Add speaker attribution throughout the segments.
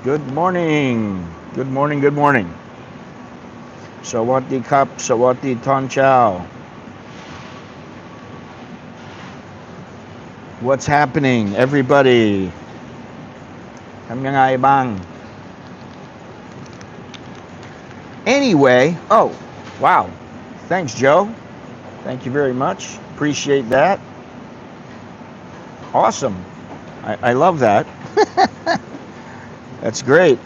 Speaker 1: Good morning. Good morning. Good morning. Sawati Kap, Sawati Ton Chow. What's happening, everybody? Kamyangay bang. Anyway, oh, wow. Thanks, Joe. Thank you very much. Appreciate that. Awesome. I love that. That's great.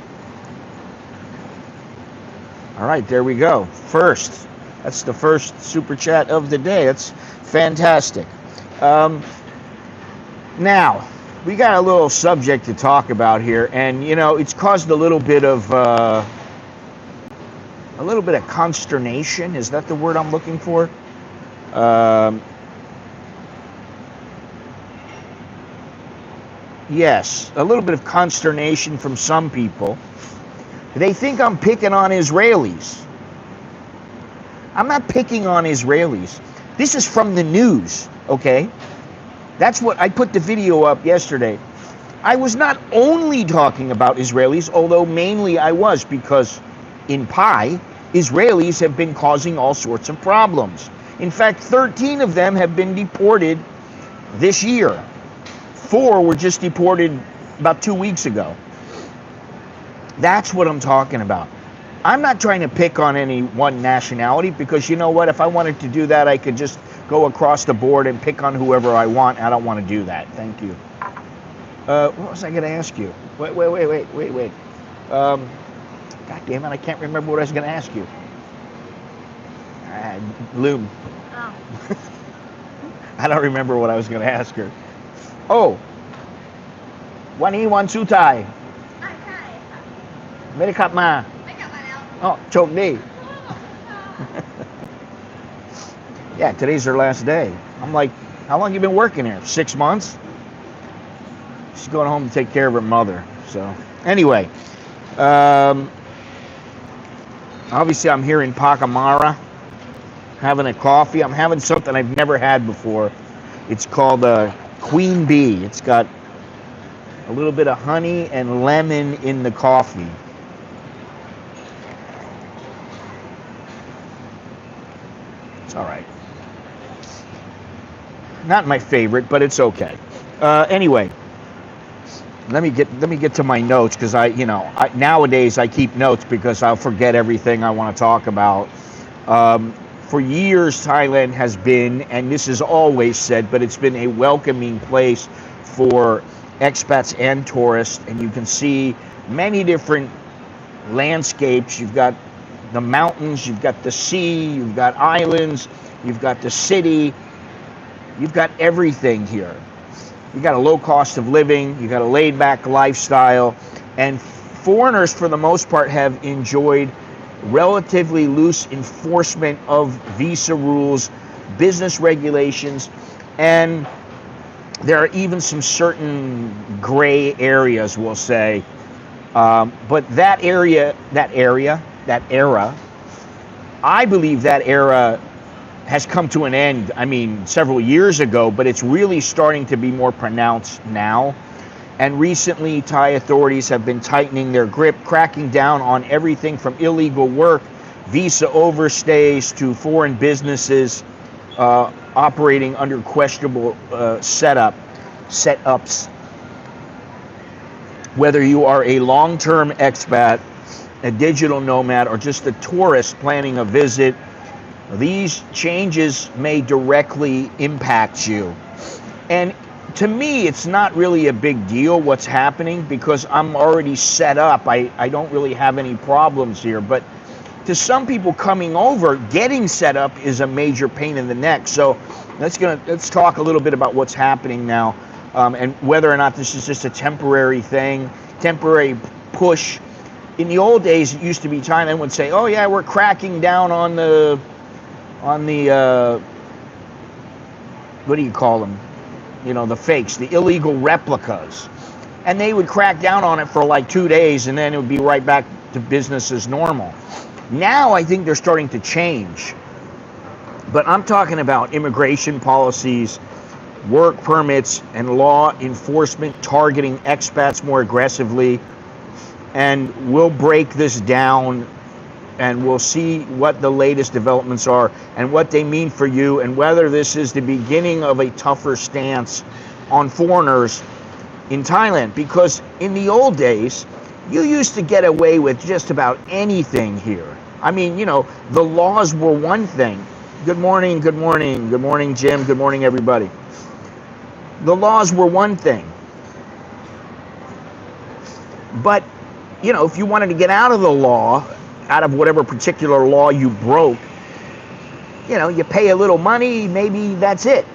Speaker 1: All right, there we go. First, that's the first super chat of the day. That's fantastic. Now, we got a little subject to talk about here, and you know, it's caused a little bit of consternation. Is that the word I'm looking for? Yes, a little bit of consternation from some people. They think I'm picking on Israelis. I'm not picking on Israelis. This is from the news, okay? That's what I put the video up yesterday. I was not only talking about Israelis, although mainly I was, because in Pi, Israelis have been causing all sorts of problems. In fact, 13 of them have been deported this year. 4 were just deported about 2 weeks ago. That's what I'm talking about. I'm not trying to pick on any one nationality, because you know what? If I wanted to do that, I could just go across the board and pick on whoever I want. I don't want to do that. Thank you. What was I going to ask you? Wait. God damn it, I can't remember what I was going to ask you. Loom.
Speaker 2: Oh.
Speaker 1: I don't remember what I was going to ask her. Oh. Wani wan su tai.
Speaker 2: ใช่
Speaker 1: ไม่ได้ขับมา
Speaker 2: ไม่กลับมาแล้ว
Speaker 1: Oh, โชคดี Yeah, today's her last day. I'm like, how long you been working here? 6 months? She's going home to take care of her mother. So, anyway, obviously I'm here in Pacamara, having a coffee. I'm having something I've never had before. It's called Queen Bee. It's got a little bit of honey and lemon in the coffee. It's all right. Not my favorite, but it's okay. Anyway, let me get to my notes, because nowadays I keep notes because I'll forget everything I want to talk about. For years, Thailand has been, and this is always said, but it's been a welcoming place for expats and tourists, and you can see many different landscapes. You've got the mountains, you've got the sea, you've got islands, you've got the city, you've got everything here. You got a low cost of living, you got a laid back lifestyle, and foreigners for the most part have enjoyed relatively loose enforcement of visa rules, business regulations, and there are even some certain gray areas, we'll say. But that era, I believe that era has come to an end, I mean, several years ago, but it's really starting to be more pronounced now. And recently, Thai authorities have been tightening their grip, cracking down on everything from illegal work, visa overstays, to foreign businesses operating under questionable setups. Whether you are a long-term expat, a digital nomad, or just a tourist planning a visit, these changes may directly impact you. And to me, it's not really a big deal what's happening, because I'm already set up. I don't really have any problems here. But to some people coming over, getting set up is a major pain in the neck. So let's talk a little bit about what's happening now, and whether or not this is just a temporary thing, temporary push. In the old days, it used to be Thailand would say, "Oh yeah, we're cracking down on the what do you call them? You know, the fakes, the illegal replicas." And they would crack down on it for like 2 days, and then it would be right back to business as normal. Now I think they're starting to change. But I'm talking about immigration policies, work permits, and law enforcement targeting expats more aggressively. and we'll break this down, and we'll see what the latest developments are and what they mean for you, and whether this is the beginning of a tougher stance on foreigners in Thailand. Because in the old days, you used to get away with just about anything here. I mean, you know, the laws were one thing. Good morning, good morning, good morning, Jim, good morning, everybody. The laws were one thing. But, you know, if you wanted to get out of the law, out of whatever particular law you broke, you know, you pay a little money, maybe that's it.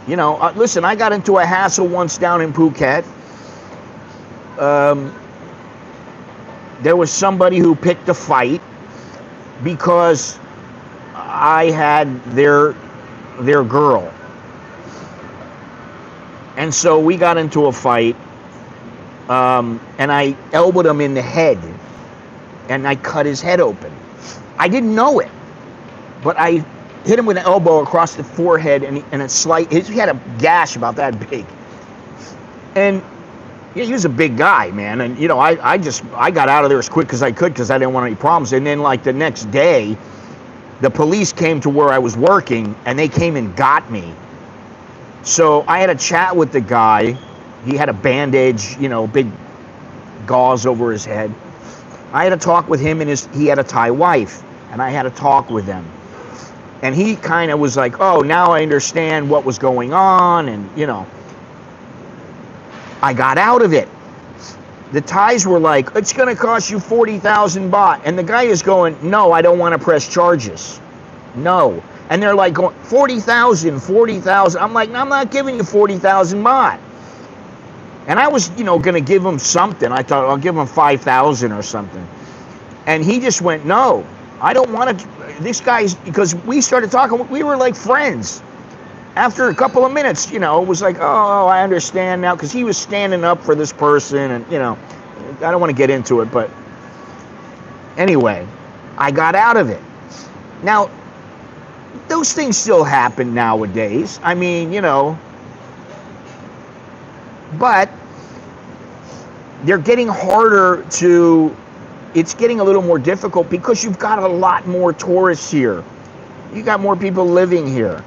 Speaker 1: You know, listen, I got into a hassle once down in Phuket. There was somebody who picked a fight because I had their girl. And so we got into a fight, and I elbowed him in the head. And I cut his head open. I didn't know it, but I hit him with an elbow across the forehead, and a slight. He had a gash about that big. And yeah, he was a big guy, man. And you know, I got out of there as quick as I could because I didn't want any problems. And then like the next day, the police came to where I was working, and they came and got me. So I had a chat with the guy. He had a bandage, you know, big gauze over his head. I had a talk with him, and he had a Thai wife, and I had a talk with them. And he kind of was like, oh, now I understand what was going on, and, you know. I got out of it. The Thais were like, it's going to cost you 40,000 baht. And the guy is going, no, I don't want to press charges. No. And they're like, going, 40,000, 40,000. I'm like, no, I'm not giving you 40,000 baht. And I was, you know, going to give him something. I thought, I'll give him 5,000 or something. And he just went, no, I don't want to. This guy's, because we started talking, we were like friends. After a couple of minutes, you know, it was like, oh, I understand now. Because he was standing up for this person. And, you know, I don't want to get into it. But anyway, I got out of it. Now, those things still happen nowadays. I mean, you know. But they're getting harder to, it's getting a little more difficult because you've got a lot more tourists here. You got more people living here.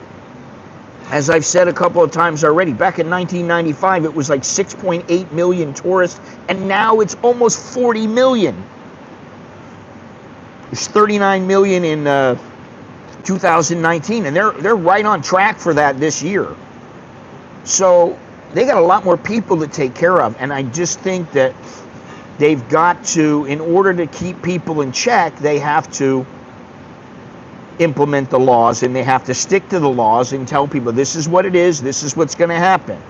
Speaker 1: As I've said a couple of times already, back in 1995, it was like 6.8 million tourists, and now it's almost 40 million. There's 39 million in 2019, and they're right on track for that this year. So they got a lot more people to take care of, and I just think that they've got to, in order to keep people in check, they have to implement the laws, and they have to stick to the laws and tell people this is what it is, this is what's going to happen.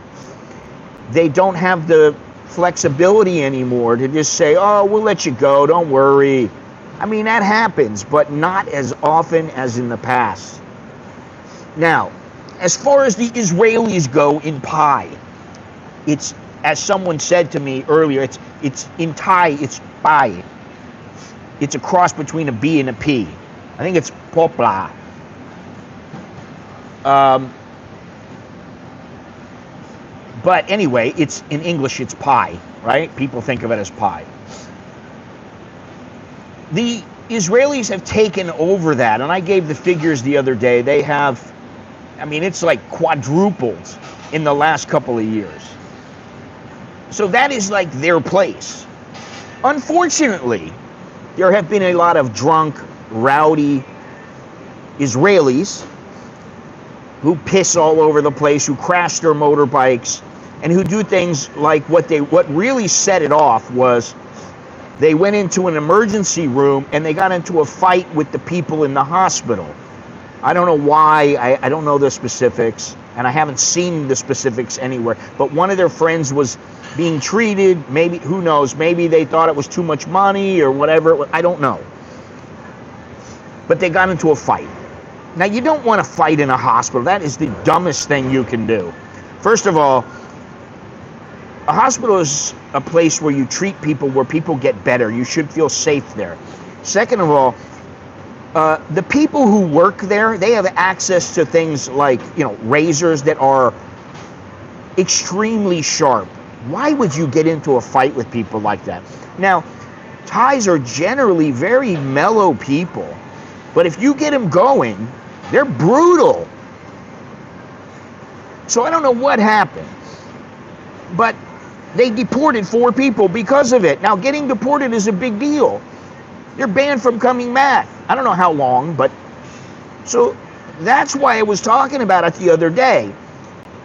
Speaker 1: They don't have the flexibility anymore to just say, oh, we'll let you go, don't worry. I mean, that happens, but not as often as in the past. Now, as far as the Israelis go in Pi, it's, as someone said to me earlier, it's in Thai, it's Pi. It's a cross between a B and a P. I think it's Popla. But anyway, it's in English, it's Pi, right? People think of it as Pi. The Israelis have taken over that, and I gave the figures the other day. They have, I mean, it's like quadrupled in the last couple of years. So that is like their place. Unfortunately, there have been a lot of drunk, rowdy Israelis who piss all over the place, who crash their motorbikes, and who do things like what really set it off was they went into an emergency room and they got into a fight with the people in the hospital. I don't know why, I don't know the specifics, and I haven't seen the specifics anywhere, but one of their friends was being treated, maybe, who knows, maybe they thought it was too much money or whatever, I don't know. But they got into a fight. Now, you don't want to fight in a hospital. That is the dumbest thing you can do. First of all, a hospital is a place where you treat people, where people get better. You should feel safe there. Second of all, the people who work there, they have access to things like, you know, razors that are extremely sharp. Why would you get into a fight with people like that? Now, Thais are generally very mellow people, but if you get them going, they're brutal. So I don't know what happened, but they deported 4 people because of it. Now, getting deported is a big deal. You're banned from coming back. I don't know how long, but so that's why I was talking about it the other day.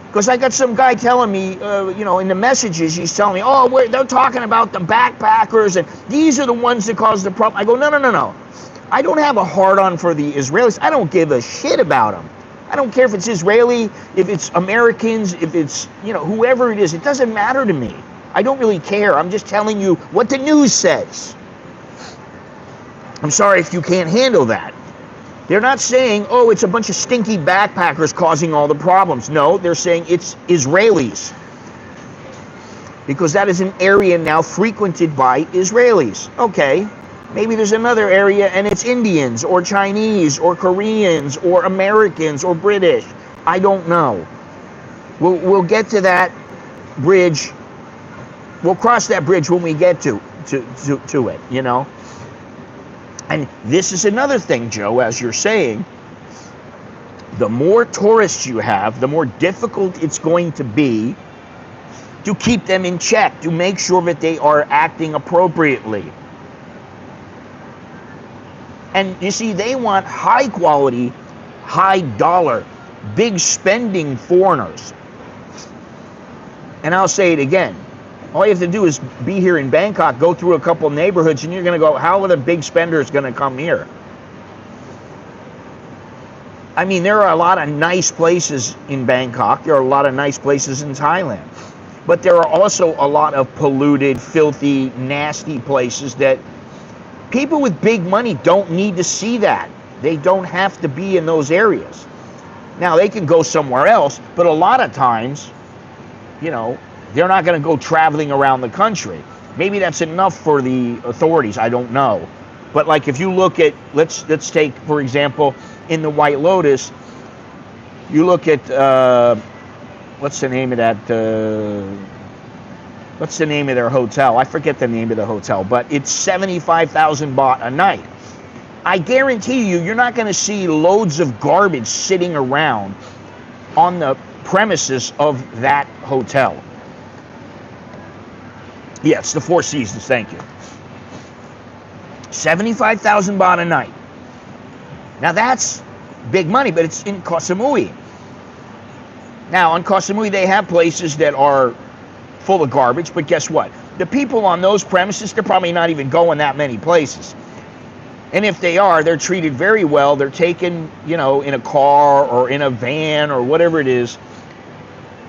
Speaker 1: Because I got some guy telling me, in the messages, he's telling me, oh, they're talking about the backpackers, and these are the ones that caused the problem. I go, no. I don't have a hard-on for the Israelis. I don't give a shit about them. I don't care if it's Israeli, if it's Americans, if it's, whoever it is. It doesn't matter to me. I don't really care. I'm just telling you what the news says. I'm sorry if you can't handle that. They're not saying, oh, it's a bunch of stinky backpackers causing all the problems. No, they're saying it's Israelis. Because that is an area now frequented by Israelis. Okay, maybe there's another area and it's Indians or Chinese or Koreans or Americans or British. I don't know. We'll get to that bridge. We'll cross that bridge when we get to it, And this is another thing, Joe, as you're saying, the more tourists you have, the more difficult it's going to be to keep them in check, to make sure that they are acting appropriately. And you see, they want high quality, high dollar, big spending foreigners. And I'll say it again. All you have to do is be here in Bangkok, go through a couple neighborhoods, and you're going to go, how are the big spenders going to come here? I mean, there are a lot of nice places in Bangkok. There are a lot of nice places in Thailand. But there are also a lot of polluted, filthy, nasty places that people with big money don't need to see that. They don't have to be in those areas. Now, they can go somewhere else, but a lot of times, they're not going to go traveling around the country. Maybe that's enough for the authorities. I don't know. But like if you look at, let's take, for example, in the White Lotus, you look at, what's the name of that, what's the name of their hotel? I forget the name of the hotel, but it's 75,000 baht a night. I guarantee you're not going to see loads of garbage sitting around on the premises of that hotel. Yeah, it's the Four Seasons, thank you. 75,000 baht a night. Now that's big money, but it's in Koh Samui. Now on Koh Samui they have places that are full of garbage, but guess what? The people on those premises, they're probably not even going that many places. And if they are, they're treated very well. They're taken, in a car or in a van or whatever it is,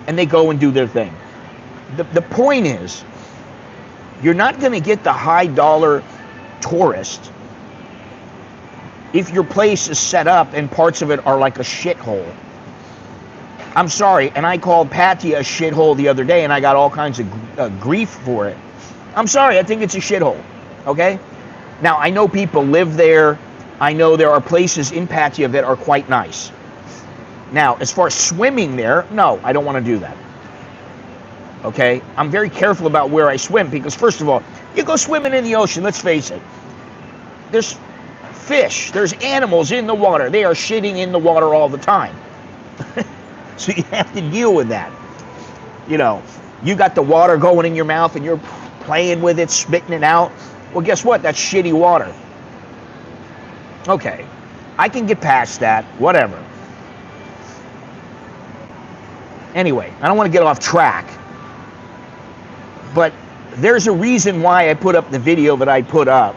Speaker 1: and they go and do their thing. The point is, you're not going to get the high dollar tourist if your place is set up and parts of it are like a shithole. I'm sorry, and I called Pattaya a shithole the other day and I got all kinds of grief for it. I'm sorry, I think it's a shithole, okay? Now, I know people live there. I know there are places in Pattaya that are quite nice. Now, as far as swimming there, no, I don't want to do that. Okay, I'm very careful about where I swim because, first of all, you go swimming in the ocean, let's face it, there's fish, there's animals in the water. They are shitting in the water all the time. So you have to deal with that. You got the water going in your mouth and you're playing with it, spitting it out. Well, guess what? That's shitty water. Okay, I can get past that, whatever. Anyway, I don't want to get off track. But there's a reason why I put up the video that I put up.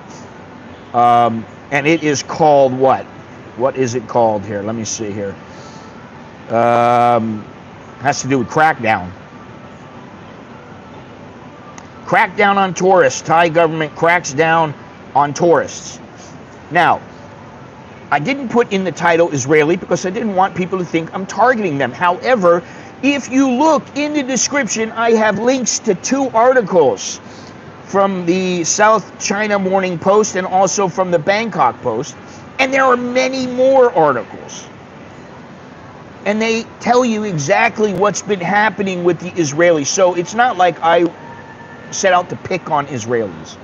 Speaker 1: And it is called what? What is it called here? Let me see here. Has to do with Crackdown. Crackdown on tourists. Thai government cracks down on tourists. Now, I didn't put in the title Israeli because I didn't want people to think I'm targeting them. However, if you look in the description, I have links to 2 articles from the South China Morning Post and also from the Bangkok Post. And there are many more articles. And they tell you exactly what's been happening with the Israelis. So it's not like I set out to pick on Israelis.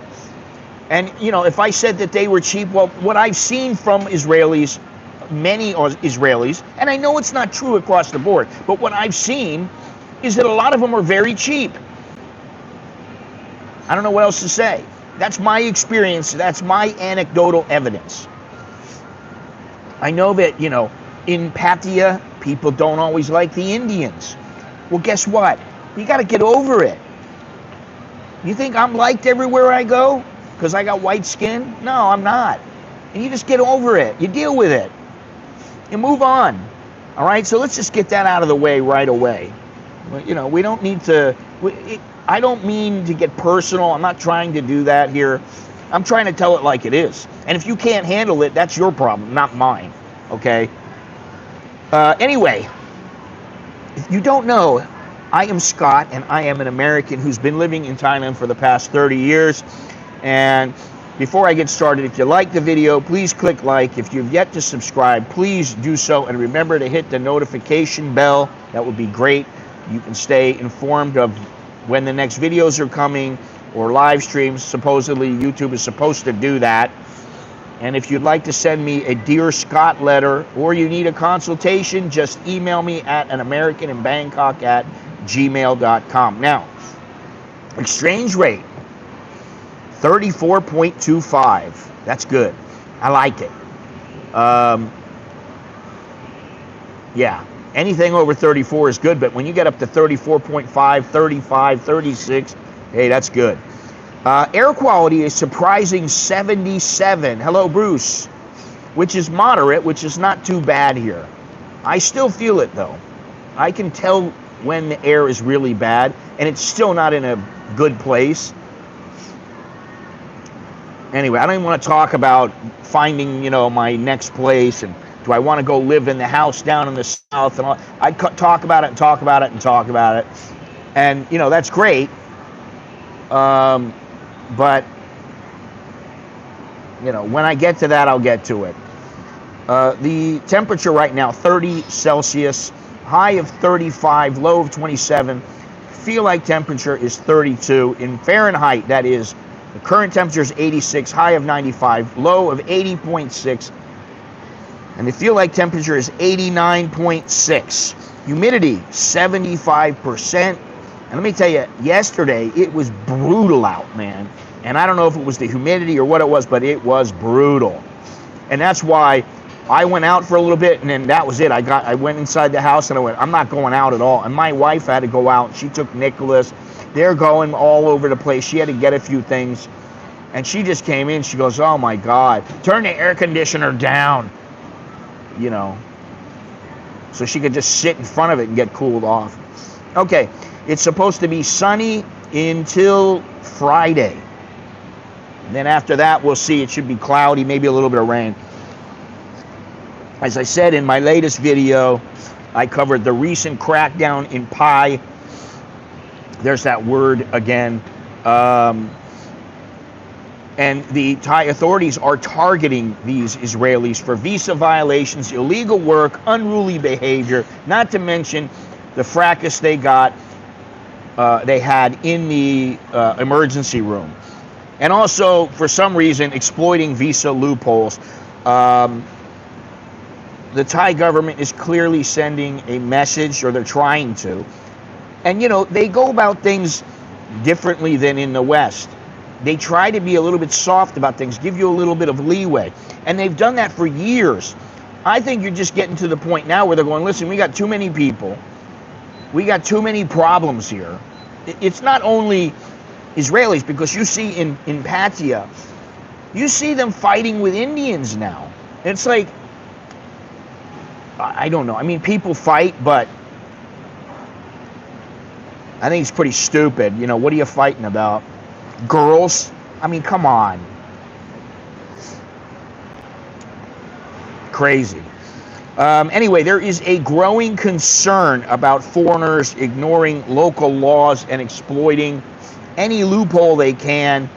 Speaker 1: And, you know, if I said that they were cheap, well, what I've seen from Israelis, many Israelis, and I know it's not true across the board, but what I've seen is that a lot of them are very cheap. I don't know what else to say. That's my experience. That's my anecdotal evidence. I know that, you know, in Pattaya, people don't always like the Indians. Well, guess what? You got to get over it. You think I'm liked everywhere I go because I got white skin? No, I'm not. And you just get over it. You deal with it. You move on. All right? So let's just get that out of the way right away. You know, we don't need to... I don't mean to get personal. I'm not trying to do that here. I'm trying to tell it like it is. And if you can't handle it, that's your problem, not mine. Okay? Anyway, if you don't know, I am Scott, and I am an American who's been living in Thailand for the past 30 years. And before I get started, if you like the video, please click like. If you've yet to subscribe, please do so. And remember to hit the notification bell. That would be great. You can stay informed of when the next videos are coming or live streams. Supposedly, YouTube is supposed to do that. And if you'd like to send me a Dear Scott letter or you need a consultation, just email me at anamerikaninbangkok@gmail.com. Now, exchange rate, 34.25. That's good. I like it. Yeah, anything over 34 is good, but when you get up to 34.5, 35, 36, hey, that's good. Air quality is surprising 77. Hello, Bruce. Which is moderate, which is not too bad here. I still feel it, though. I can tell when the air is really bad, and it's still not in a good place. Anyway, I don't even want to talk about finding, you know, my next place, and do I want to go live in the house down in the south, and all. I talk about it and talk about it and talk about it. And, you know, that's great. But, you know, when I get to that, I'll get to it. The temperature right now, 30 Celsius, high of 35, low of 27. Feel like temperature is 32. In Fahrenheit, that is, the current temperature is 86, high of 95, low of 80.6. And the feel like temperature is 89.6. Humidity, 75%. And let me tell you, yesterday, it was brutal out, man. And I don't know if it was the humidity or what it was, but it was brutal. And that's why I went out for a little bit, and then that was it. I went inside the house, and I went, I'm not going out at all. And my wife had to go out. She took Nicholas. They're going all over the place. She had to get a few things. And she just came in. She goes, oh, my God, turn the air conditioner down, you know, so she could just sit in front of it and get cooled off. Okay. It's supposed to be sunny until Friday. And then after that, we'll see. It should be cloudy, maybe a little bit of rain. As I said in my latest video, I covered the recent crackdown in Pai. There's that word again. And the Thai authorities are targeting these Israelis for visa violations, illegal work, unruly behavior, not to mention the fracas they had in the emergency room. And also, for some reason, exploiting visa loopholes. The Thai government is clearly sending a message, or they're trying to. And, you know, they go about things differently than in the West. They try to be a little bit soft about things, give you a little bit of leeway. And they've done that for years. I think you're just getting to the point now where they're going, listen, we got too many people. We got too many problems here. It's not only Israelis, because you see in Pattaya, you see them fighting with Indians now. It's like, I don't know. I mean, people fight, but I think it's pretty stupid. You know, what are you fighting about? Girls? I mean, come on. Crazy. Anyway, there is a growing concern about foreigners ignoring local laws and exploiting any loophole they can.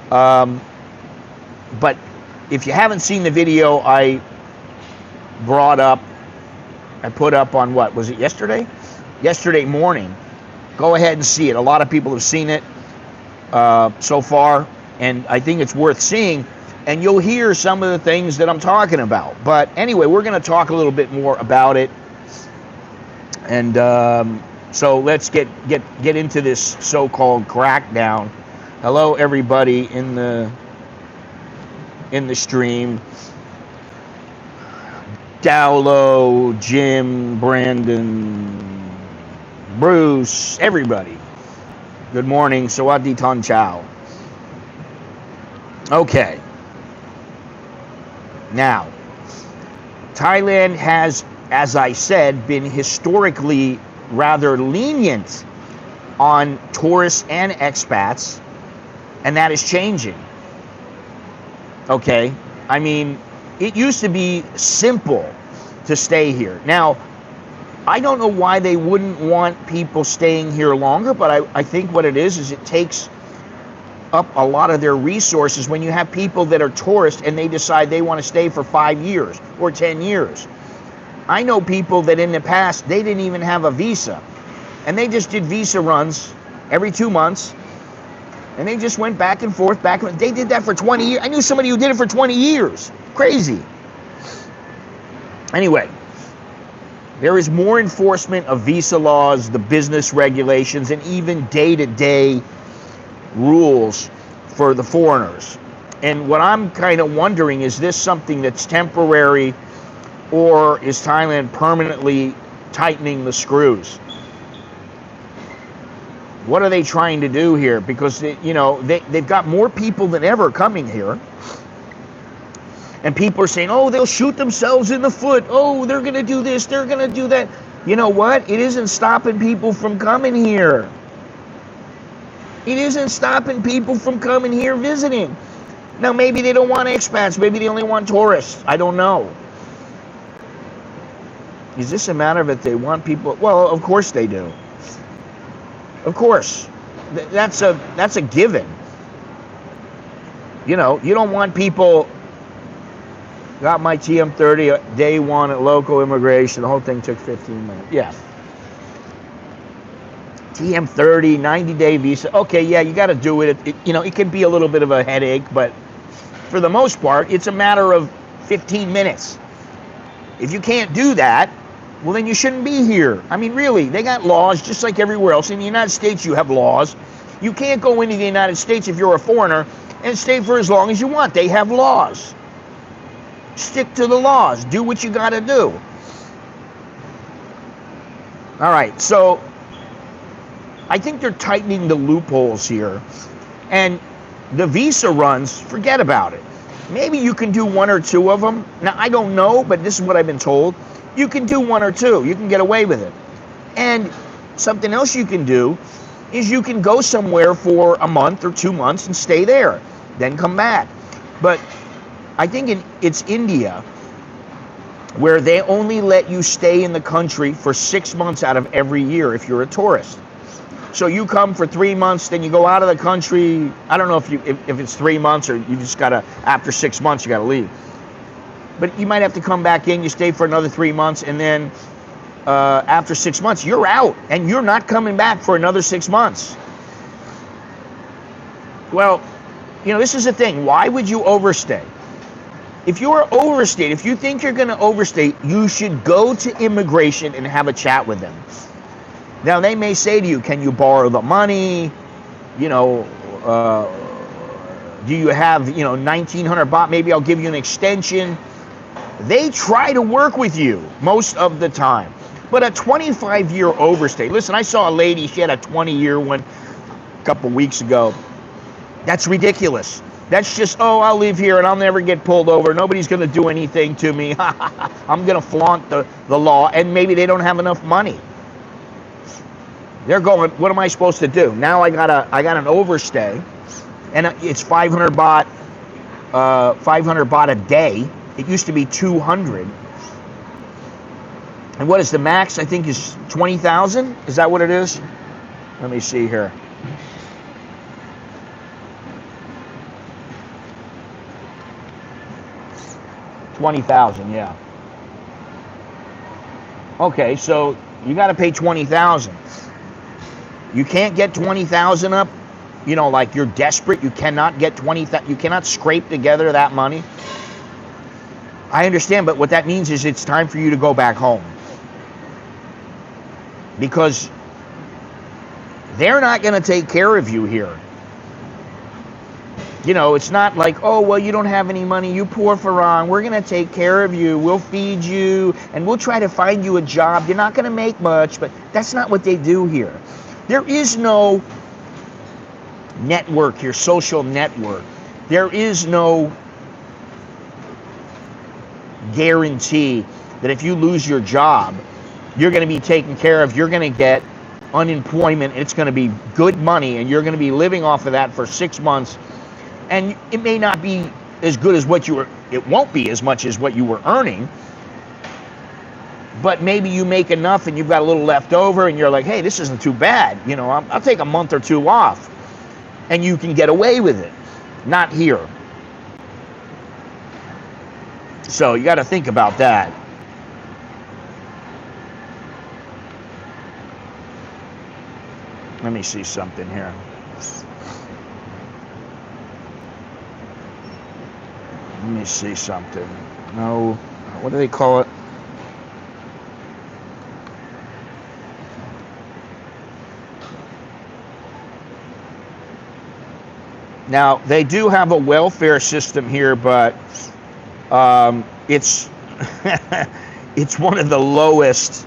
Speaker 1: But if you haven't seen the video I brought up I put up on what was it yesterday? Yesterday morning. Go ahead and see it. A lot of people have seen it so far, and I think it's worth seeing. And you'll hear some of the things that I'm talking about. But anyway, we're going to talk a little bit more about it. And so let's get into this so-called crackdown. Hello, everybody in the stream. Dowlo, Jim, Brandon, Bruce, everybody. Good morning. Sawadi Ton Chow. Okay. Now, Thailand has, as I said, been historically rather lenient on tourists and expats, and that is changing. Okay? I mean, it used to be simple to stay here. Now, I don't know why they wouldn't want people staying here longer, but I think what it is it takes up a lot of their resources when you have people that are tourists and they decide they want to stay for 5 years or 10 years. I know people that in the past, they didn't even have a visa, and they just did visa runs every 2 months, and they just went back and forth, They did that for 20 years. I knew somebody who did it for 20 years. Crazy. Anyway, there is more enforcement of visa laws, the business regulations, and even day-to-day rules for the foreigners. And what I'm kind of wondering, is this something that's temporary, or is Thailand permanently tightening the screws? What are they trying to do here? Because they've got more people than ever coming here. And people are saying, oh, they'll shoot themselves in the foot. Oh, they're going to do this, they're going to do that. You know what? It isn't stopping people from coming here. It isn't stopping people from coming here visiting. Now, maybe they don't want expats. Maybe they only want tourists. I don't know. Is this a matter of if they want people? Well, of course they do. Of course. That's a given. You don't want people. Got my TM30 day one at local immigration. The whole thing took 15 minutes. Yeah. TM30, 90-day visa. Okay, yeah, you got to do it. It can be a little bit of a headache, but for the most part, it's a matter of 15 minutes. If you can't do that, well, then you shouldn't be here. I mean, really, they got laws just like everywhere else. In the United States, you have laws. You can't go into the United States if you're a foreigner and stay for as long as you want. They have laws. Stick to the laws. Do what you got to do. All right, so I think they're tightening the loopholes here. And the visa runs, forget about it. Maybe you can do 1 or 2 of them. Now, I don't know, but this is what I've been told. You can do 1 or 2. You can get away with it. And something else you can do is you can go somewhere for a month or 2 months and stay there, then come back. But I think it's India, where they only let you stay in the country for 6 months out of every year if you're a tourist. So you come for 3 months, then you go out of the country. I don't know if it's 3 months or you just gotta, after 6 months, you gotta leave. But you might have to come back in, you stay for another 3 months, and then after 6 months, you're out, and you're not coming back for another 6 months. Well, this is the thing. Why would you overstay? If you're overstayed, if you think you're gonna overstay, you should go to immigration and have a chat with them. Now, they may say to you, can you borrow the money? Do you have, 1,900 baht? Maybe I'll give you an extension. They try to work with you most of the time. But a 25-year overstay. Listen, I saw a lady, she had a 20-year one a couple weeks ago. That's ridiculous. That's just, I'll live here and I'll never get pulled over. Nobody's going to do anything to me. I'm going to flaunt the law. And maybe they don't have enough money. They're going, what am I supposed to do? Now I got an overstay, and it's 500 baht, 500 baht a day. It used to be 200. And what is the max? I think is 20,000. Is that what it is? Let me see here. $20,000, yeah. Okay, so you got to pay 20,000. You can't get 20,000 up. You know, like you're desperate. You cannot get 20,000. You cannot scrape together that money. I understand, but what that means is it's time for you to go back home, because they're not going to take care of you here. You know, it's not like, oh, well, you don't have any money, you poor Florin, we're going to take care of you, we'll feed you, and we'll try to find you a job. You're not going to make much, but that's not what they do here. There is no network here, social network. There is no guarantee that if you lose your job, you're going to be taken care of, you're going to get unemployment, it's going to be good money, and you're going to be living off of that for 6 months. And it may not be as good as what you were, it won't be as much as what you were earning, but maybe you make enough and you've got a little left over and you're like, hey, this isn't too bad. You know, I'll take a month or two off, and you can get away with it. Not here. So you got to think about that. Let me see something here. Let me see something. No, what do they call it? Now, they do have a welfare system here, but it's it's one of the lowest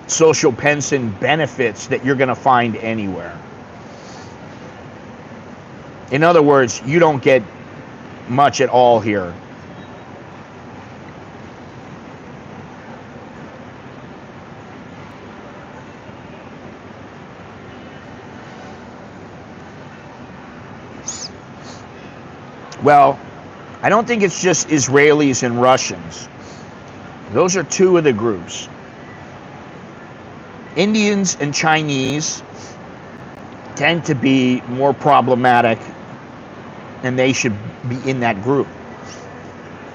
Speaker 1: social pension benefits that you're going to find anywhere. In other words, you don't get much at all here. Well, I don't think it's just Israelis and Russians. Those are two of the groups. Indians and Chinese tend to be more problematic, and they should be in that group.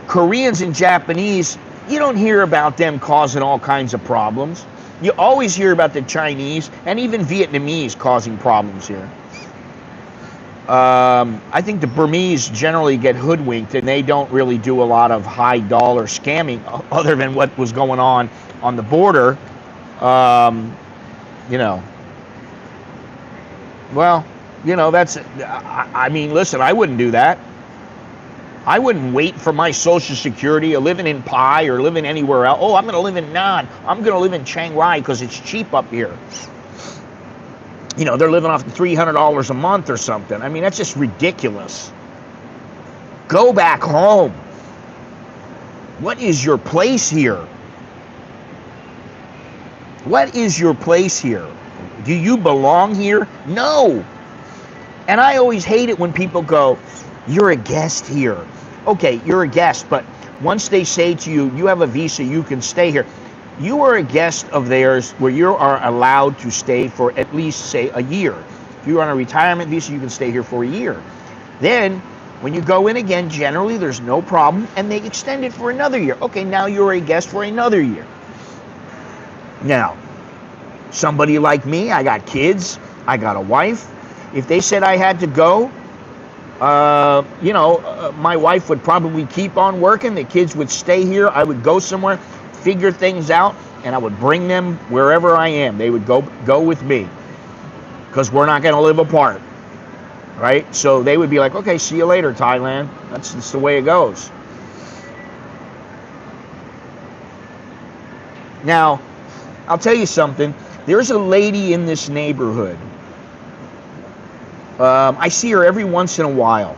Speaker 1: Koreans and Japanese, you don't hear about them causing all kinds of problems. You always hear about the Chinese and even Vietnamese causing problems here. I think the Burmese generally get hoodwinked, and they don't really do a lot of high dollar scamming other than what was going on the border. You know, well, you know, that's, I mean, listen, I wouldn't do that. I wouldn't wait for my Social Security or living in Pai or living anywhere else. Oh, I'm going to live in Nan. I'm going to live in Chiang Rai because it's cheap up here. You know, they're living off $300 a month or something. I mean, that's just ridiculous. Go back home. What is your place here? What is your place here? Do you belong here? No. And I always hate it when people go, you're a guest here. Okay, you're a guest, but once they say to you, you have a visa, you can stay here. You are a guest of theirs where you are allowed to stay for at least, say, a year. If you're on a retirement visa, you can stay here for a year. Then, when you go in again, generally there's no problem, and they extend it for another year. Okay, now you're a guest for another year. Now, somebody like me, I got kids, I got a wife. If they said I had to go, you know, my wife would probably keep on working, the kids would stay here, I would go somewhere, figure things out, and I would bring them wherever I am. They would go with me, because we're not going to live apart, right? So they would be like, okay, see you later, Thailand. That's the way it goes. Now, I'll tell you something. There's a lady in this neighborhood. I see her every once in a while,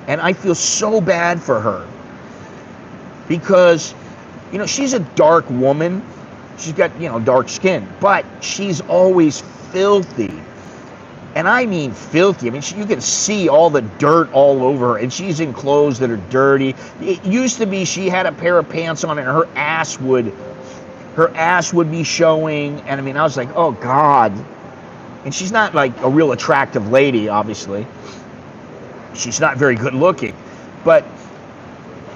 Speaker 1: and I feel so bad for her, because, you know, she's a dark woman. She's got, you know, dark skin, but she's always filthy. And I mean filthy. I mean, you can see all the dirt all over her, and she's in clothes that are dirty. It used to be she had a pair of pants on, and her ass would be showing. And I mean, I was like, oh God. And she's not like a real attractive lady, obviously. She's not very good looking. But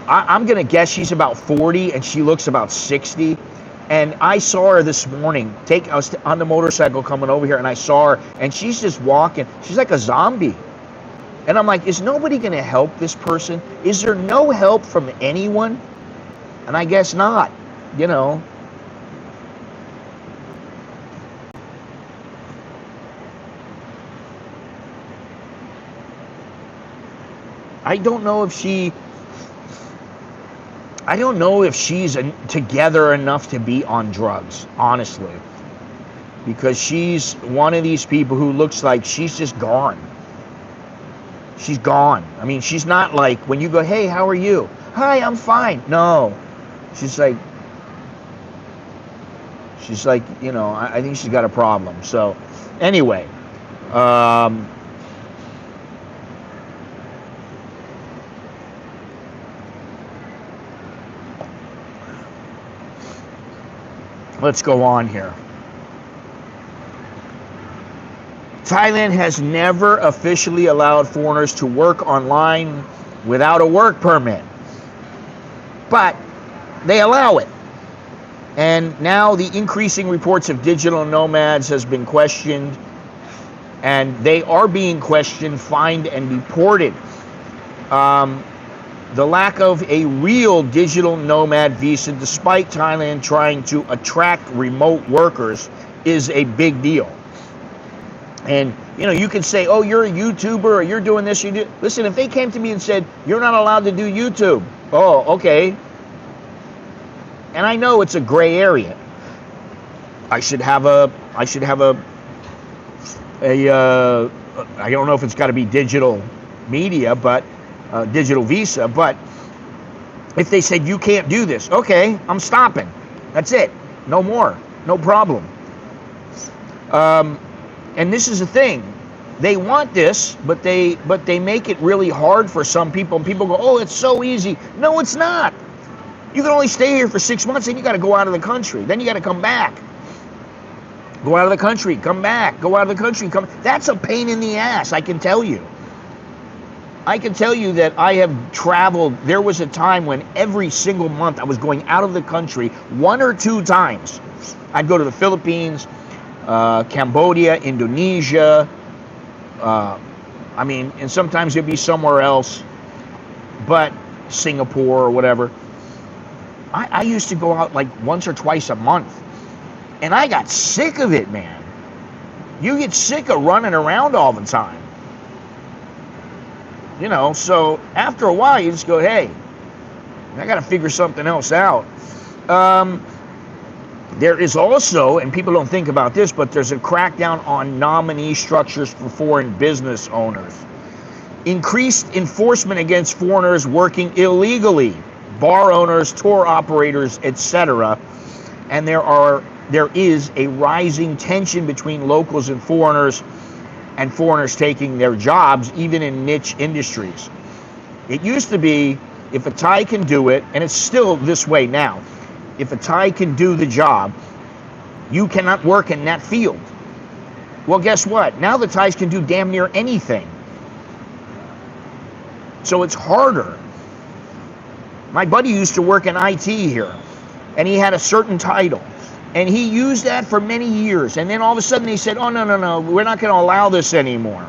Speaker 1: I'm going to guess she's about 40 and she looks about 60. And I saw her this morning. I was on the motorcycle coming over here and I saw her and she's just walking. She's like a zombie. And I'm like, is nobody going to help this person? Is there no help from anyone? And I guess not, you know. I don't know if she's together enough to be on drugs, honestly. Because she's one of these people who looks like she's just gone. She's gone. I mean, she's not like when you go, hey, how are you? Hi, I'm fine. No. She's like, you know, I think she's got a problem. So, anyway. Let's go on here. Thailand has never officially allowed foreigners to work online without a work permit. But they allow it. And now the increasing reports of digital nomads has been questioned. And they are being questioned, fined, and deported. The lack of a real digital nomad visa, despite Thailand trying to attract remote workers, is a big deal. And, you know, you can say, oh, you're a YouTuber or you're doing this. Listen, if they came to me and said, you're not allowed to do YouTube. Oh, okay. And I know it's a gray area. I should have a I don't know if it's got to be digital media, but digital visa. But if they said, you can't do this, okay, I'm stopping. That's it. No more. No problem. And this is the thing. They want this, but they make it really hard for some people. And people go, oh, it's so easy. No, it's not. You can only stay here for 6 months, and you got to go out of the country. Then you got to come back. Go out of the country, come back. Go out of the country, come. That's a pain in the ass, I can tell you. I can tell you that I have traveled. There was a time when every single month I was going out of the country 1 or 2 times. I'd go to the Philippines, Cambodia, Indonesia. I mean, and sometimes it'd be somewhere else, but Singapore or whatever. I used to go out like once or twice a month, and I got sick of it, man. You get sick of running around all the time. You know, so after a while, you just go, hey, I got to figure something else out. There is also, and people don't think about this, but there's a crackdown on nominee structures for foreign business owners. Increased enforcement against foreigners working illegally, bar owners, tour operators, etc. And there is a rising tension between locals and foreigners taking their jobs, even in niche industries. It used to be, if a Thai can do it, and it's still this way now, if a Thai can do the job, you cannot work in that field. Well, guess what? Now the Thais can do damn near anything. So it's harder. My buddy used to work in IT here, and he had a certain title, and he used that for many years, and then all of a sudden they said, oh, no, we're not going to allow this anymore.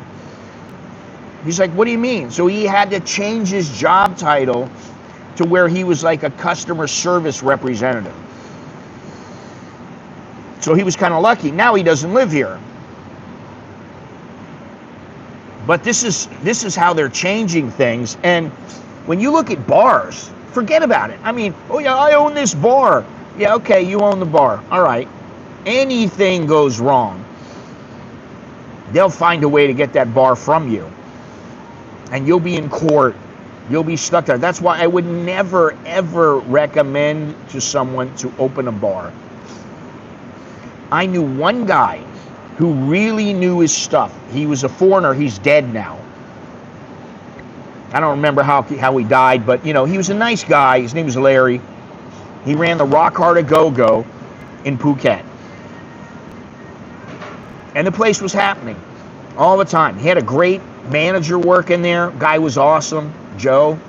Speaker 1: He's like, what do you mean? So he had to change his job title to where he was like a customer service representative. So he was kind of lucky. Now he doesn't live here. But this is how they're changing things. And when you look at bars, forget about it. I mean, oh yeah, I own this bar. Yeah, okay, you own the bar. All right. Anything goes wrong, they'll find a way to get that bar from you. And you'll be in court. You'll be stuck there. That's why I would never, ever recommend to someone to open a bar. I knew one guy who really knew his stuff. He was a foreigner. He's dead now. I don't remember how he died, but, you know, he was a nice guy. His name was Larry. He ran the Rock Hard A Go-Go in Phuket. And the place was happening all the time. He had a great manager working there. Guy was awesome, Joe.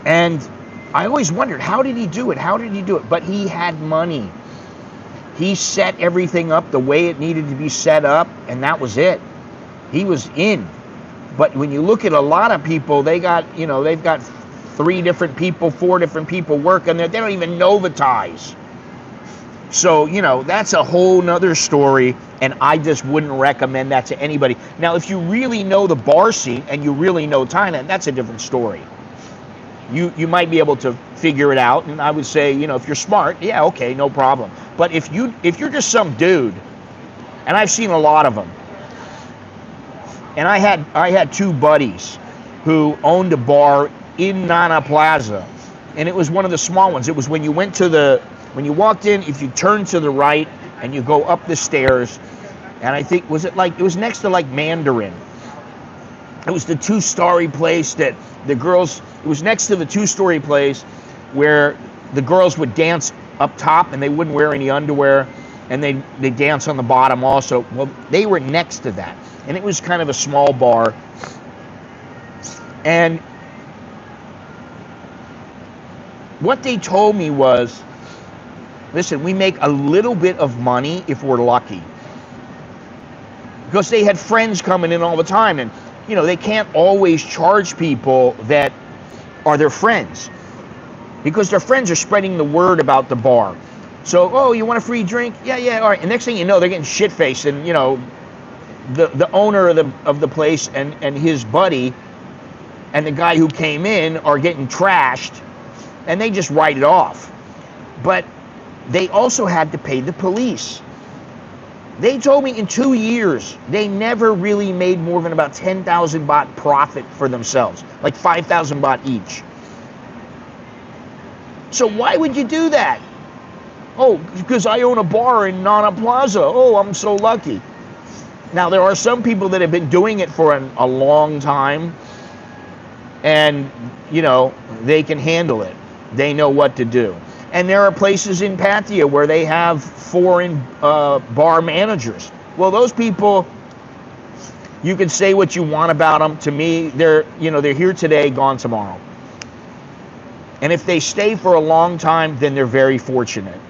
Speaker 1: And I always wondered, how did he do it? How did he do it? But he had money. He set everything up the way it needed to be set up, and that was it. He was in. But when you look at a lot of people, they've got 3 different people, 4 different people working there. They don't even know the ties. So, that's a whole nother story, and I just wouldn't recommend that to anybody. Now, if you really know the bar scene and you really know Thailand, that's a different story. You might be able to figure it out, and I would say, if you're smart, yeah, okay, no problem. But if you're just some dude, and I've seen a lot of them, and I had 2 buddies who owned a bar in Nana Plaza, and it was one of the small ones. It was when you walked in, if you turn to the right and you go up the stairs, and I think, it was next to Mandarin. It was the 2-story place that the girls, it was next to the 2-story place where the girls would dance up top and they wouldn't wear any underwear, and they dance on the bottom also. Well, they were next to that, and it was kind of a small bar. And what they told me was, listen, we make a little bit of money if we're lucky. Because they had friends coming in all the time, and they can't always charge people that are their friends, because their friends are spreading the word about the bar. So, oh, you want a free drink? Yeah, all right. And next thing you know, they're getting shit-faced, and the owner of the place and his buddy and the guy who came in are getting trashed, and they just write it off. But they also had to pay the police. They told me in 2 years, they never really made more than about 10,000 baht profit for themselves, like 5,000 baht each. So why would you do that? Oh, because I own a bar in Nana Plaza. Oh, I'm so lucky. Now, there are some people that have been doing it for a long time, and, they can handle it. They know what to do. And there are places in Pattaya where they have foreign bar managers. Well, those people, you can say what you want about them. To me, they're here today, gone tomorrow. And if they stay for a long time, then they're very fortunate.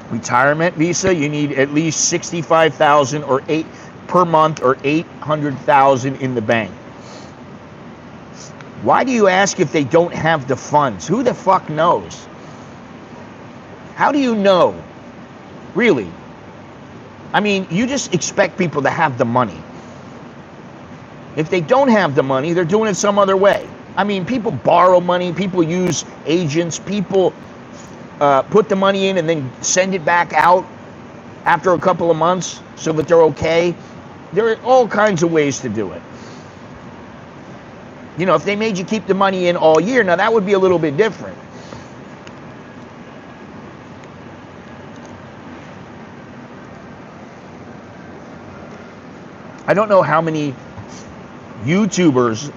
Speaker 1: Retirement visa, you need at least 65,000 per month, or 800,000 in the bank. Why do you ask if they don't have the funds? Who the fuck knows? How do you know? Really? I mean, you just expect people to have the money. If they don't have the money, they're doing it some other way. I mean, people borrow money, people use agents, people put the money in and then send it back out after a couple of months so that they're okay. There are all kinds of ways to do it. If they made you keep the money in all year, now that would be a little bit different. I don't know how many YouTubers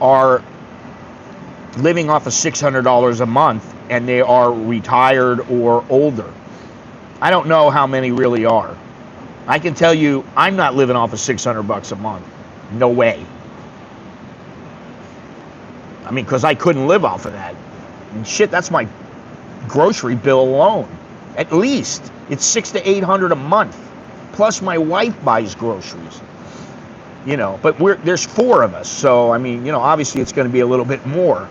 Speaker 1: are living off of $600 a month and they are retired or older. I don't know how many really are. I can tell you, I'm not living off of $600 a month. No way. I mean, because I couldn't live off of that. And shit, that's my grocery bill alone. At least it's $600 to $800 a month. Plus my wife buys groceries. But there's 4 of us, so I mean, obviously it's going to be a little bit more.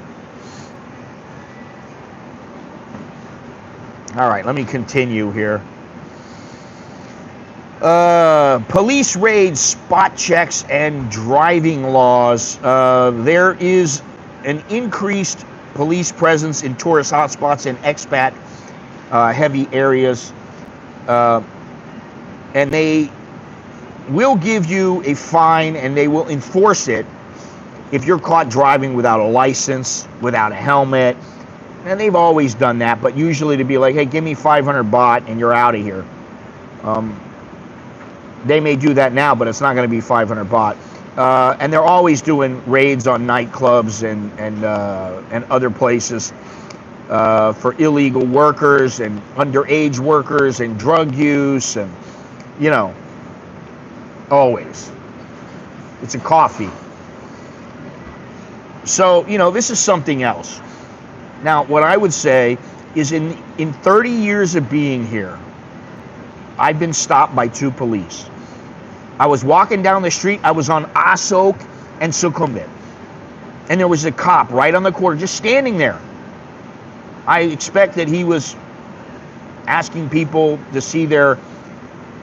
Speaker 1: All right, let me continue here. Police raids, spot checks, and driving laws. There is an increased police presence in tourist hotspots and expat heavy areas, and they will give you a fine and they will enforce it if you're caught driving without a license, without a helmet. And they've always done that, but usually to be like, hey, give me 500 baht and you're out of here. They may do that now, but it's not going to be 500 baht. And they're always doing raids on nightclubs and other places for illegal workers and underage workers and drug use, and always. It's a coffee. So, this is something else. Now, what I would say is in 30 years of being here, I've been stopped by 2 police. I was walking down the street. I was on Asok and Sukhumvit. And there was a cop right on the corner just standing there. I expect that he was asking people to see their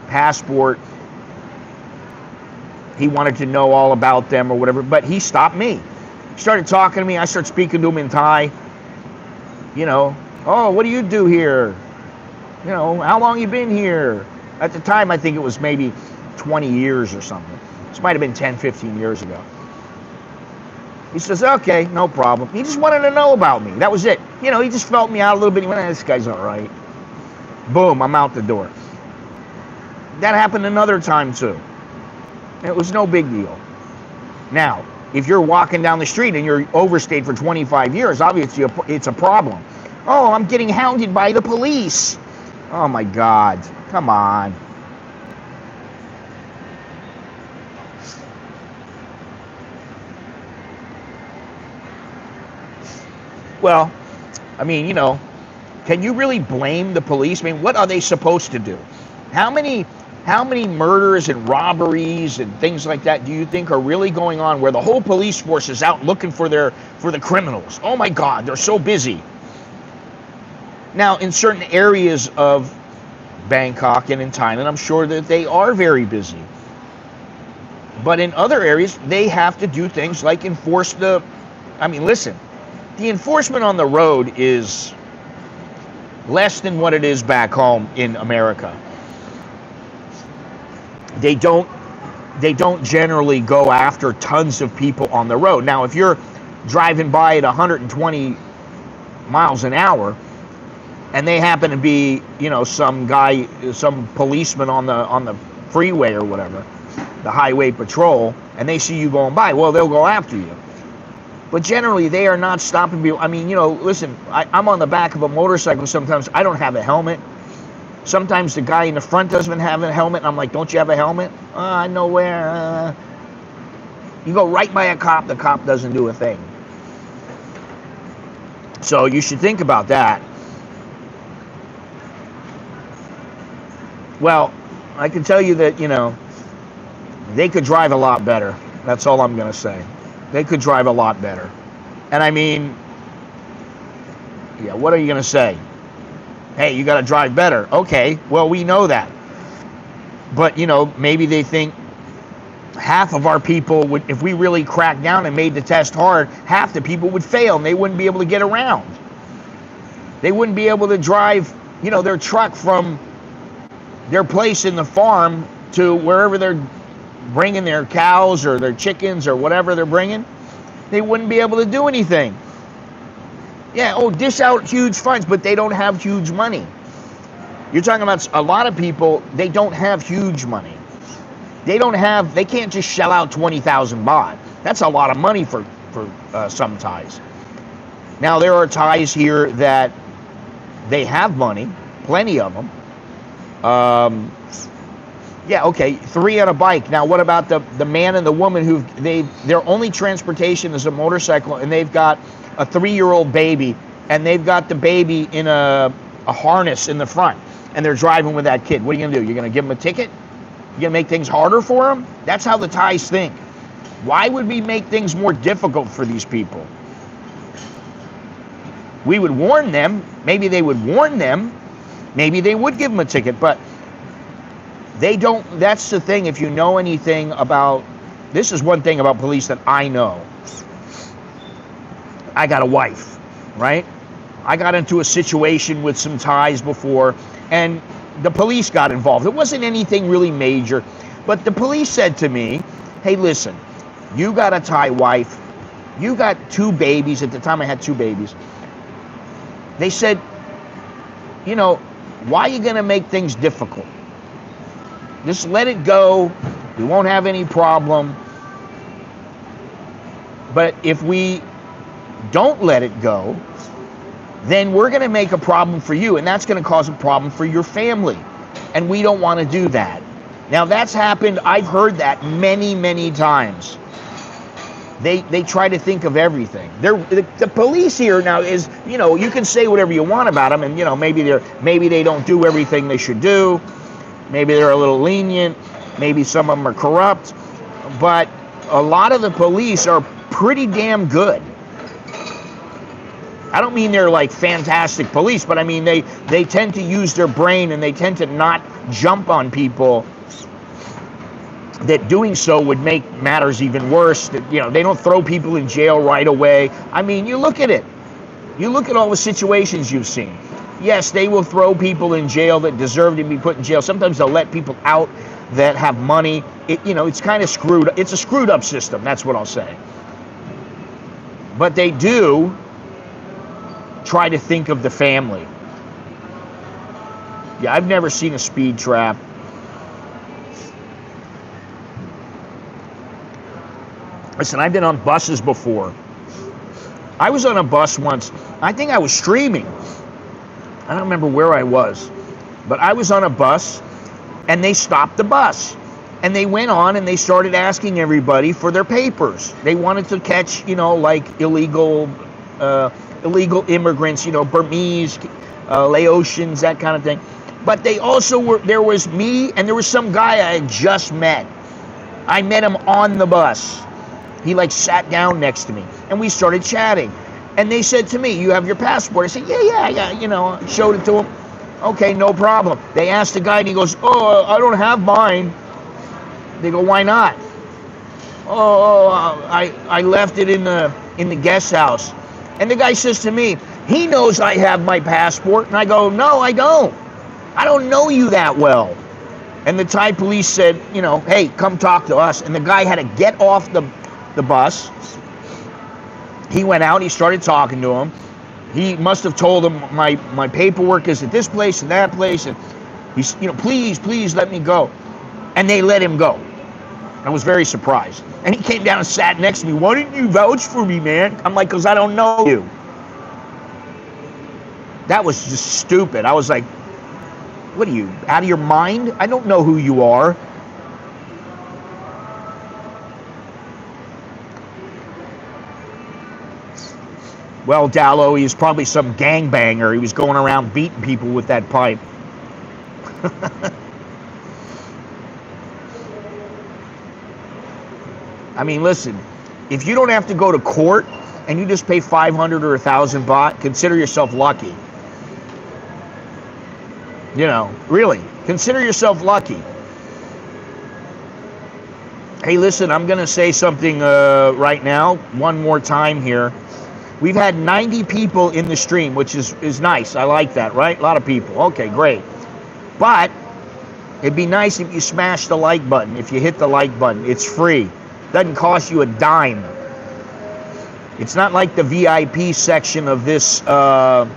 Speaker 1: passport. He wanted to know all about them or whatever, but he stopped me. He started talking to me. I started speaking to him in Thai. Oh, what do you do here? How long you been here? At the time, I think it was maybe 20 years or something. This might have been 10, 15 years ago. He says, okay, no problem. He just wanted to know about me. That was it. He just felt me out a little bit. He went, this guy's all right. Boom, I'm out the door. That happened another time too. It was no big deal. Now, if you're walking down the street and you're overstayed for 25 years, obviously it's a problem. Oh, I'm getting hounded by the police. Oh my God, come on. Well, I mean, can you really blame the police? I mean, what are they supposed to do? How many murders and robberies and things like that do you think are really going on where the whole police force is out looking for the criminals? Oh my God, they're so busy. Now, in certain areas of Bangkok and in Thailand, I'm sure that they are very busy. But in other areas, they have to do things like enforce listen, the enforcement on the road is less than what it is back home in America. They don't generally go after tons of people on the road. Now, if you're driving by at 120 miles an hour and they happen to be, some policeman on the freeway or whatever, the highway patrol, and they see you going by, well, they'll go after you. But generally, they are not stopping people. I mean, listen, I'm on the back of a motorcycle sometimes. I don't have a helmet. Sometimes the guy in the front doesn't have a helmet, and I'm like, don't you have a helmet? I know where. You go right by a cop, the cop doesn't do a thing. So you should think about that. Well, I can tell you that, they could drive a lot better. That's all I'm going to say. They could drive a lot better. And I mean, yeah, what are you going to say? Hey, you got to drive better. Okay, well, we know that. But, maybe they think half of our people would, if we really cracked down and made the test hard, half the people would fail and they wouldn't be able to get around. They wouldn't be able to drive, their truck from their place in the farm to wherever they're bringing their cows or their chickens or whatever they're bringing. They wouldn't be able to do anything. Yeah, dish out huge funds, but they don't have huge money. You're talking about a lot of people, they don't have huge money. They can't just shell out 20,000 baht. That's a lot of money for some Thais. Now, there are Thais here that they have money, plenty of them. Yeah, okay, 3 on a bike. Now, what about the man and the woman their only transportation is a motorcycle, and they've got a 3-year-old baby, and they've got the baby in a harness in the front, and they're driving with that kid. What are you going to do? You're going to give them a ticket? You're going to make things harder for them? That's how the Thais think. Why would we make things more difficult for these people? We would warn them. Maybe they would warn them. Maybe they would give them a ticket, but they don't. That's the thing. If you know anything about, this is one thing about police that I know. I got a wife, right? I got into a situation with some Thais before, and the police got involved. It wasn't anything really major, but the police said to me, hey, listen, you got a Thai wife, you got 2 babies. At the time I had 2 babies. They said, why are you going to make things difficult? Just let it go. We won't have any problem. But if we don't let it go, then we're going to make a problem for you, and that's going to cause a problem for your family. And we don't want to do that. Now, that's happened. I've heard that many, many times. They try to think of everything. The police here now is, you can say whatever you want about them, and maybe they don't do everything they should do, maybe they're a little lenient, maybe some of them are corrupt, but a lot of the police are pretty damn good. I don't mean they're like fantastic police, but I mean they tend to use their brain, and they tend to not jump on people that doing so would make matters even worse. That, they don't throw people in jail right away. I mean, you look at it. You look at all the situations you've seen. Yes, they will throw people in jail that deserve to be put in jail. Sometimes they'll let people out that have money. It's kind of screwed. It's a screwed up system. That's what I'll say. But they do try to think of the family. Yeah, I've never seen a speed trap. Listen, I've been on buses before. I was on a bus once. I think I was streaming. I don't remember where I was. But I was on a bus, and they stopped the bus. And they went on, and they started asking everybody for their papers. They wanted to catch, like illegal immigrants, Burmese, Laotians, that kind of thing. But they also there was me, and there was some guy I had just met. I met him on the bus. He sat down next to me, and we started chatting. And they said to me, "You have your passport?" I said, yeah. Showed it to him. Okay, no problem. They asked the guy, and he goes, "Oh, I don't have mine." They go, "Why not?" I left it in the guest house. And the guy says to me, he knows I have my passport. And I go, "No, I don't. I don't know you that well." And the Thai police said, "Hey, come talk to us." And the guy had to get off the bus. He went out, he started talking to him. He must have told him my paperwork is at this place and that place, and he's, please let me go. And they let him go. I was very surprised. And he came down and sat next to me. "Why didn't you vouch for me, man?" I'm like, "'Cause I don't know you." That was just stupid. I was like, "What are you, out of your mind? I don't know who you are." Well, Dowlo, he's probably some gangbanger. He was going around beating people with that pipe. I mean, listen, if you don't have to go to court and you just pay 500 or 1,000 baht, consider yourself lucky. Really, consider yourself lucky. Hey, listen, I'm going to say something right now, one more time here. We've had 90 people in the stream, which is nice. I like that, right? A lot of people. Okay, great. But it'd be nice if you smash the like button, if you hit the like button. It's free. Doesn't cost you a dime. It's not like the VIP section of this, the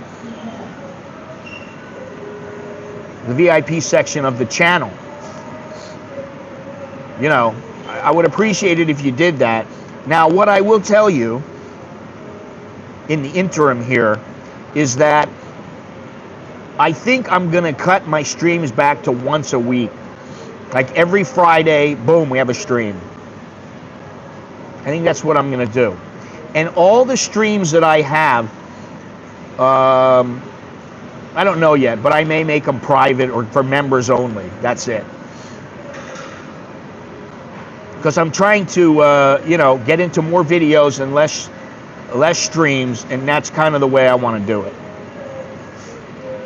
Speaker 1: VIP section of the channel. I would appreciate it if you did that. Now, what I will tell you in the interim here is that I think I'm going to cut my streams back to once a week. Like every Friday, boom, we have a stream. I think that's what I'm going to do. And all the streams that I have, I don't know yet, but I may make them private or for members only. That's it. Because I'm trying to, get into more videos and less streams, and that's kind of the way I want to do it.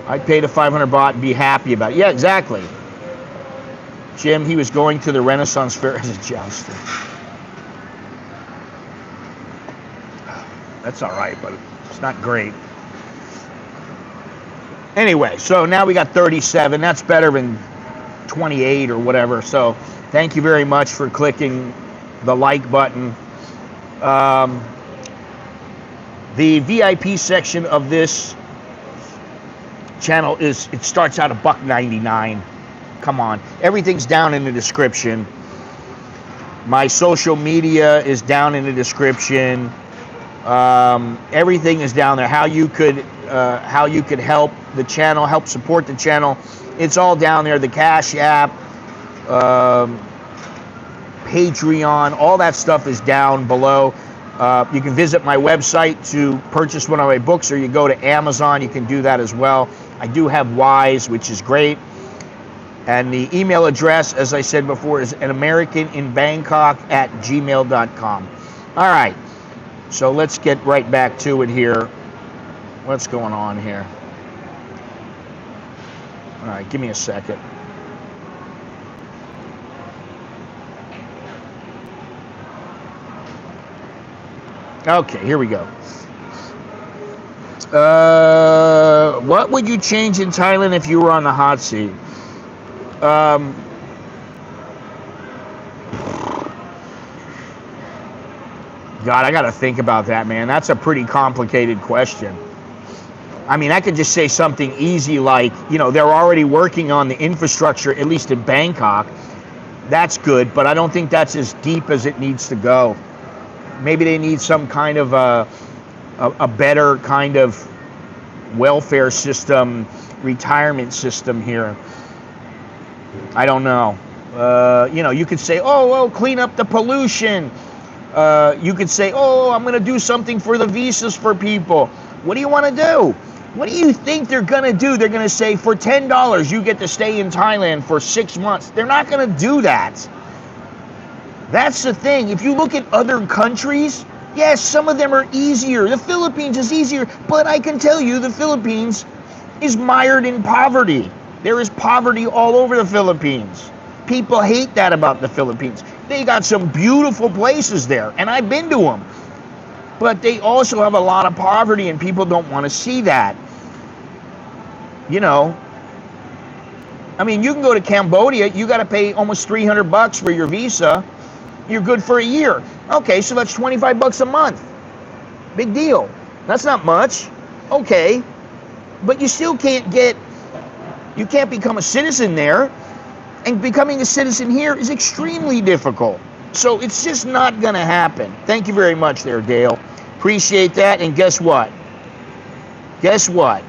Speaker 1: I'd pay the 500 baht and be happy about it. Yeah, exactly. Jim, he was going to the Renaissance Fair as a jouster. That's all right, but it's not great. Anyway, so now we got 37. That's better than 28 or whatever. So thank you very much for clicking the like button. The VIP section of this channel it starts out $1.99. Come on, everything's down in the description. My social media is down in the description. Everything is down there. How you could help the channel, help support the channel. It's all down there. The CASHAPP, Patreon, all that stuff is down below. You can visit my website to purchase one of my books, or you go to Amazon, you can do that as well. I do have Wise, which is great. And the email address, as I said before, is anamerikaninbangkok@gmail.com. All right, so let's get right back to it here. What's going on here? All right, give me a second. Okay, here we go. What would you change in Thailand if you were on the hot seat? God, I got to think about that, man. That's a pretty complicated question. I mean, I could just say something easy like, you know, they're already working on the infrastructure, at least in Bangkok. That's good, but I don't think that's as deep as it needs to go. Maybe they need some kind of a better kind of welfare system, retirement system here. I don't know. You know, you could say, oh, clean up the pollution. You could say, oh, I'm going to do something for the visas for people. What do you want to do? What do you think they're going to do? They're going to say, for $10, you get to stay in Thailand for 6 months. They're not going to do that. That's the thing. If you look at other countries, yes, some of them are easier. The Philippines is easier, but I can tell you the Philippines is mired in poverty. There is poverty all over the Philippines. People hate that about the Philippines. They got some beautiful places there, and I've been to them. But they also have a lot of poverty, and people don't want to see that. You know, I mean, you can go to Cambodia, you got to pay almost $300 for your visa. You're good for a year. Okay, so that's $25 a month. Big deal. That's not much. Okay, but you still can't become a citizen there, and becoming a citizen here is extremely difficult. So it's just not going to happen. Thank you very much there, Dale. Appreciate that. And guess what? Guess what?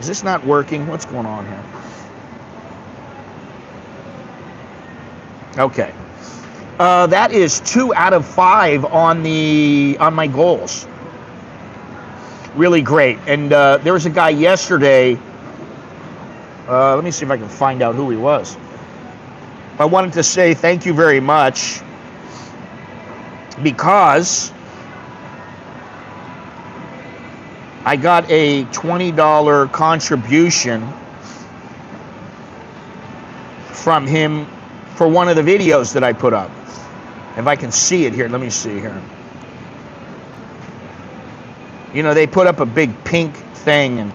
Speaker 1: Is this not working? What's going on here? Okay. That is 2 out of 5 on my goals. Really great. And there was a guy yesterday. Let me see if I can find out who he was. I wanted to say thank you very much because I got a $20 contribution from him for one of the videos that I put up. If I can see it here, let me see here. You know, they put up a big pink thing and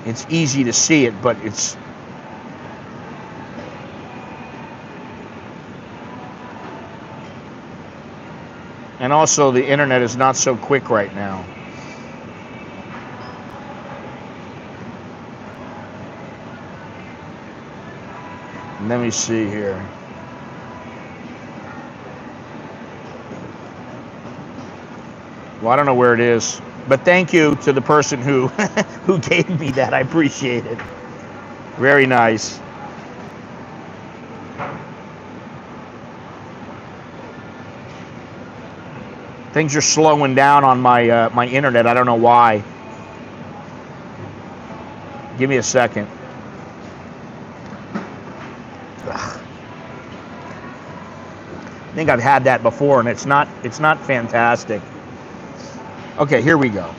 Speaker 1: it's easy to see it, but it's... And also the internet is not so quick right now. Let me see here. Well, I don't know where it is, but thank you to the person who who gave me that. I appreciate it. Very nice. Things are slowing down on my my internet. I don't know why. Give me a second. Ugh. I think I've had that before, and it's not fantastic. Okay, here we go.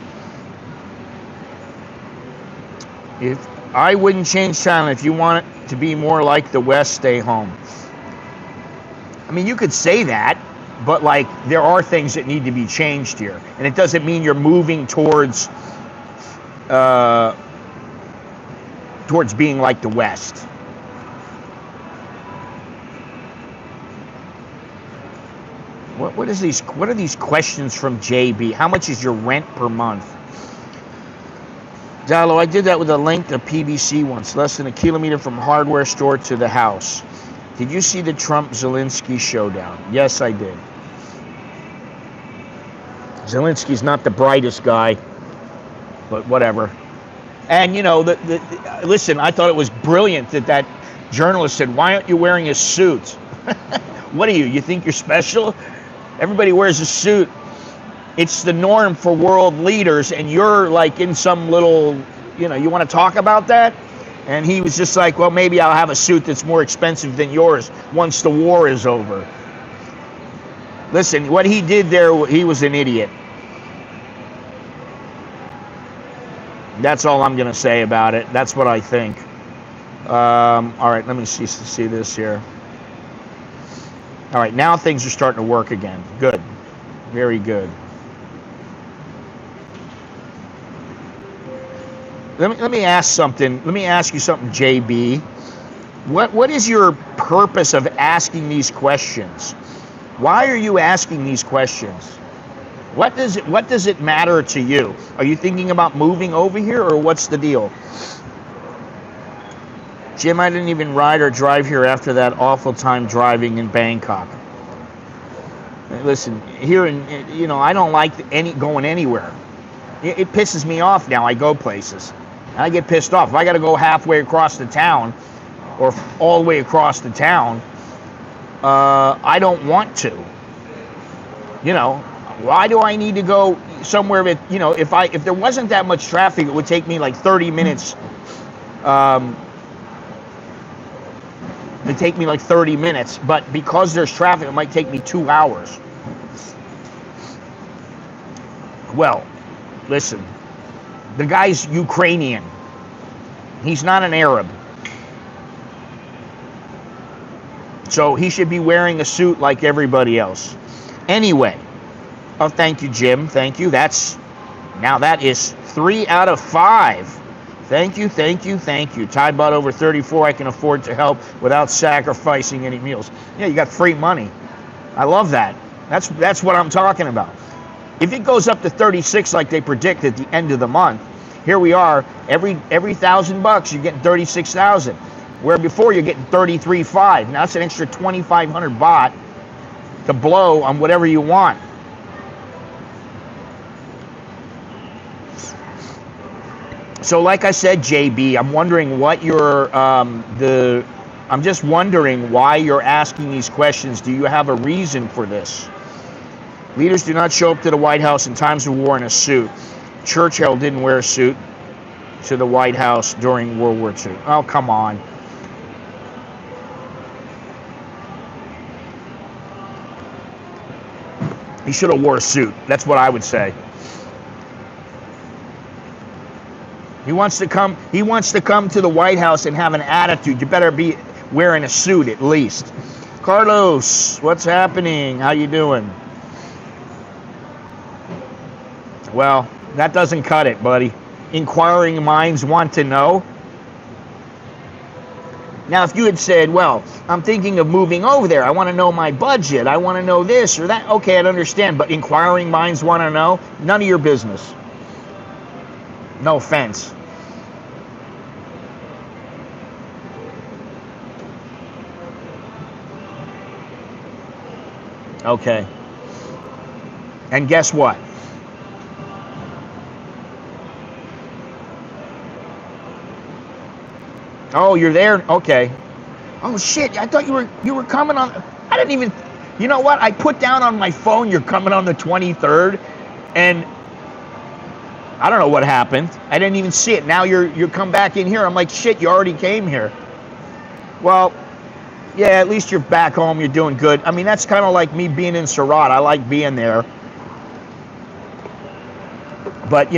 Speaker 1: If I wouldn't change Thailand, if you want it to be more like the West, stay home. I mean, you could say that, but like there are things that need to be changed here, and it doesn't mean you're moving towards being like the West. What are these questions from JB? How much is your rent per month? Dowlo, I did that with a link to PBC once, less than a kilometer from hardware store to the house. Did you see the Trump-Zelensky showdown? Yes, I did. Zelensky's not the brightest guy, but whatever. And, you know, listen, I thought it was brilliant that journalist said, why aren't you wearing a suit? What are you? You think you're special? Everybody wears a suit. It's the norm for world leaders, and you're like in some little, you want to talk about that? And he was just like, well, maybe I'll have a suit that's more expensive than yours once the war is over. Listen, what he did there, he was an idiot. That's all I'm going to say about it. That's what I think. All right, let me see this here. All right, now things are starting to work again. Good. Very good. Let me ask something. Let me ask you something, JB. What is your purpose of asking these questions? Why are you asking these questions? What does it matter to you? Are you thinking about moving over here, or what's the deal? Jim, I didn't even ride or drive here after that awful time driving in Bangkok. Listen, here I don't like going anywhere. It pisses me off now. I go places. I get pissed off. If I got to go halfway across the town or all the way across the town, I don't want to. Why do I need to go somewhere that, if there wasn't that much traffic, it would take me like 30 minutes. It'd take me like 30 minutes, but because there's traffic, it might take me 2 hours. Well, listen, the guy's Ukrainian. He's not an Arab. So he should be wearing a suit like everybody else. Anyway, oh, thank you, Jim. Thank you. Now that is 3 out of 5. Thank you, thank you, thank you. Ty bought over 34. I can afford to help without sacrificing any meals. Yeah, you got free money. I love that. That's what I'm talking about. If it goes up to 36 like they predict at the end of the month, here we are. Every $1,000 you're getting 36,000. Where before you're getting 33.5. Now that's an extra 2,500 baht to blow on whatever you want. So like I said, JB, I'm wondering what I'm just wondering why you're asking these questions. Do you have a reason for this? Leaders do not show up to the White House in times of war in a suit. Churchill didn't wear a suit to the White House during World War II. Oh, come on. He should have wore a suit. That's what I would say. He wants to come to the White House and have an attitude. You better be wearing a suit at least. Carlos, what's happening? How you doing? Well, that doesn't cut it, buddy. Inquiring minds want to know. Now, if you had said, well, I'm thinking of moving over there. I want to know my budget. I want to know this or that. Okay, I'd understand. But inquiring minds want to know? None of your business. No offense. Okay. And guess what? Oh, you're there? Okay. Oh shit, I thought you were coming on. I didn't even, you know what? I put down on my phone you're coming on the 23rd, and I don't know what happened. I didn't even see it. Now you're come back in here. I'm like, shit, you already came here. Well, yeah, at least you're back home. You're doing good. I mean, that's kind of like me being in Surat. I like being there. But,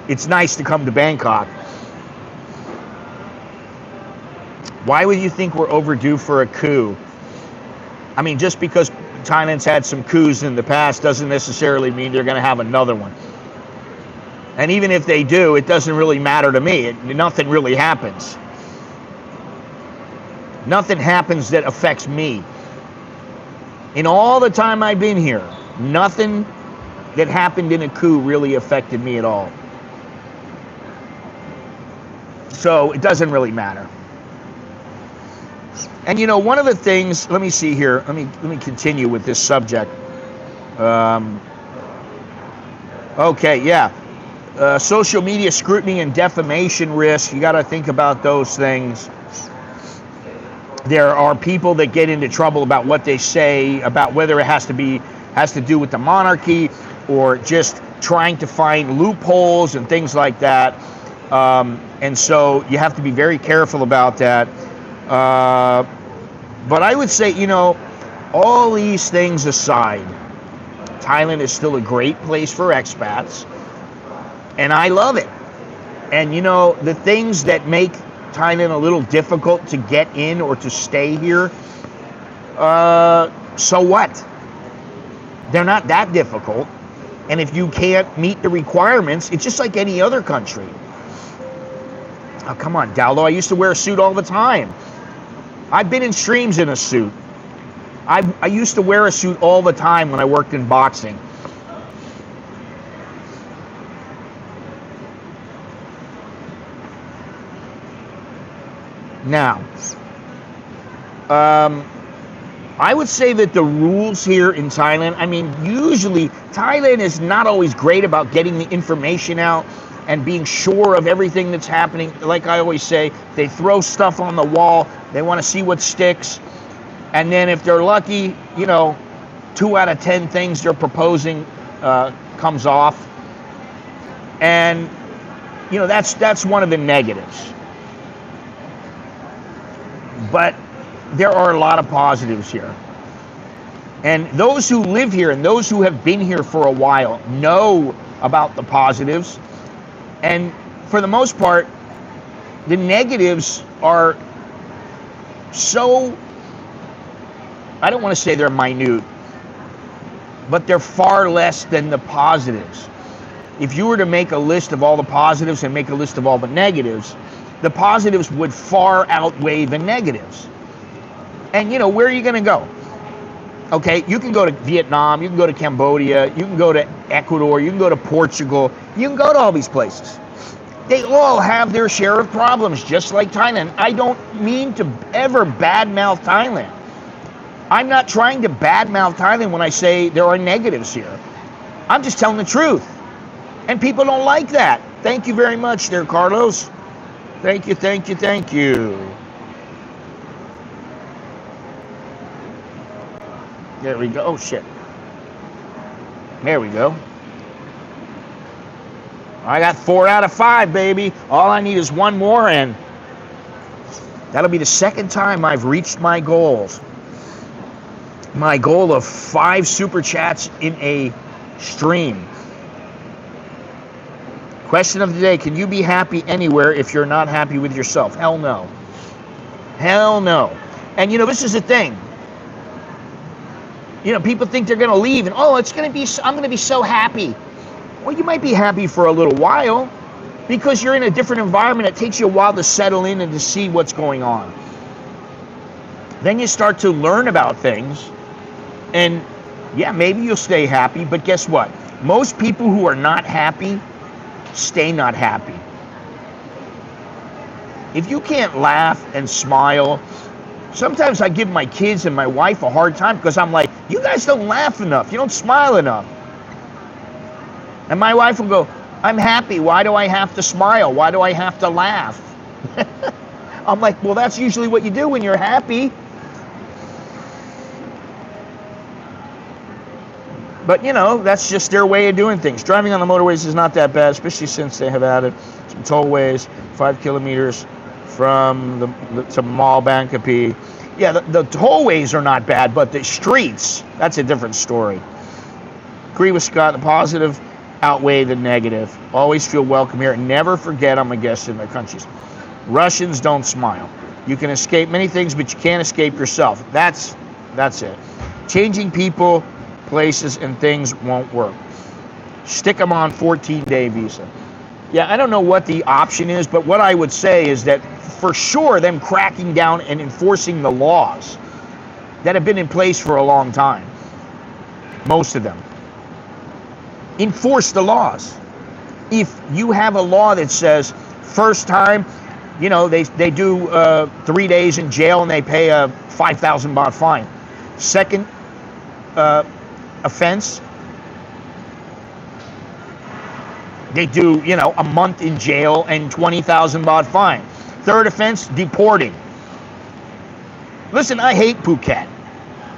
Speaker 1: it's nice to come to Bangkok. Why would you think we're overdue for a coup? I mean, just because Thailand's had some coups in the past doesn't necessarily mean they're going to have another one. And even if they do, it doesn't really matter to me. Nothing really happens. Nothing happens that affects me. In all the time I've been here, nothing that happened in a coup really affected me at all. So it doesn't really matter. And one of the things, let me see here, let me continue with this subject. Okay, yeah. Social media scrutiny and defamation risk, you got to think about those things. There are people that get into trouble about what they say, about whether it has to do with the monarchy or just trying to find loopholes and things like that. And so you have to be very careful about that. But I would say, all these things aside, Thailand is still a great place for expats, and I love it. And the things that make Thailand a little difficult to get in or to stay here, so what? They're not that difficult. And if you can't meet the requirements, it's just like any other country. Oh, come on, Dowlo, I used to wear a suit all the time. I've been in streams in a suit. I used to wear a suit all the time when I worked in boxing. Now, I would say that the rules here in Thailand, usually Thailand is not always great about getting the information out and being sure of everything that's happening. Like I always say, they throw stuff on the wall, they want to see what sticks, and then if they're lucky, 2 out of 10 things they're proposing comes off. And, that's one of the negatives. But there are a lot of positives here. And those who live here and those who have been here for a while know about the positives. And for the most part, the negatives are so, I don't want to say they're minute, but they're far less than the positives. If you were to make a list of all the positives and make a list of all the negatives, the positives would far outweigh the negatives. And where are you going to go? Okay, you can go to Vietnam, you can go to Cambodia, you can go to Ecuador, you can go to Portugal, you can go to all these places. They all have their share of problems, just like Thailand. I don't mean to ever badmouth Thailand. I'm not trying to badmouth Thailand when I say there are negatives here. I'm just telling the truth. And people don't like that. Thank you very much there, Carlos. Thank you, thank you, thank you. There we go. Oh, shit. There we go. I got 4 out of 5, baby. All I need is one more, and that'll be the second time I've reached my goals. My goal of 5 super chats in a stream. Question of the day, can you be happy anywhere if you're not happy with yourself? Hell no. Hell no. And this is the thing. People think they're going to leave and, I'm going to be so happy. Well, you might be happy for a little while because you're in a different environment. It takes you a while to settle in and to see what's going on. Then you start to learn about things and, yeah, maybe you'll stay happy, but guess what? Most people who are not happy stay not happy. If you can't laugh and smile, sometimes I give my kids and my wife a hard time because I'm like, you guys don't laugh enough, you don't smile enough. And my wife will go, I'm happy, why do I have to smile? Why do I have to laugh? I'm like, well, that's usually what you do when you're happy. But, that's just their way of doing things. Driving on the motorways is not that bad, especially since they have added some tollways, 5 kilometers from to Malbankapi. Yeah, the tollways are not bad, but the streets, that's a different story. Agree with Scott, the positive outweigh the negative. Always feel welcome here. Never forget I'm a guest in their countries. Russians don't smile. You can escape many things, but you can't escape yourself. That's it. Changing people, places, and things won't work. Stick them on 14-day visa. Yeah, I don't know what the option is, but what I would say is that for sure them cracking down and enforcing the laws that have been in place for a long time. Most of them. Enforce the laws. If you have a law that says first time, they do 3 days in jail and they pay a 5,000 baht fine. Second offense, they do, a month in jail and 20,000 baht fine. Third offense, deporting. Listen, I hate Phuket.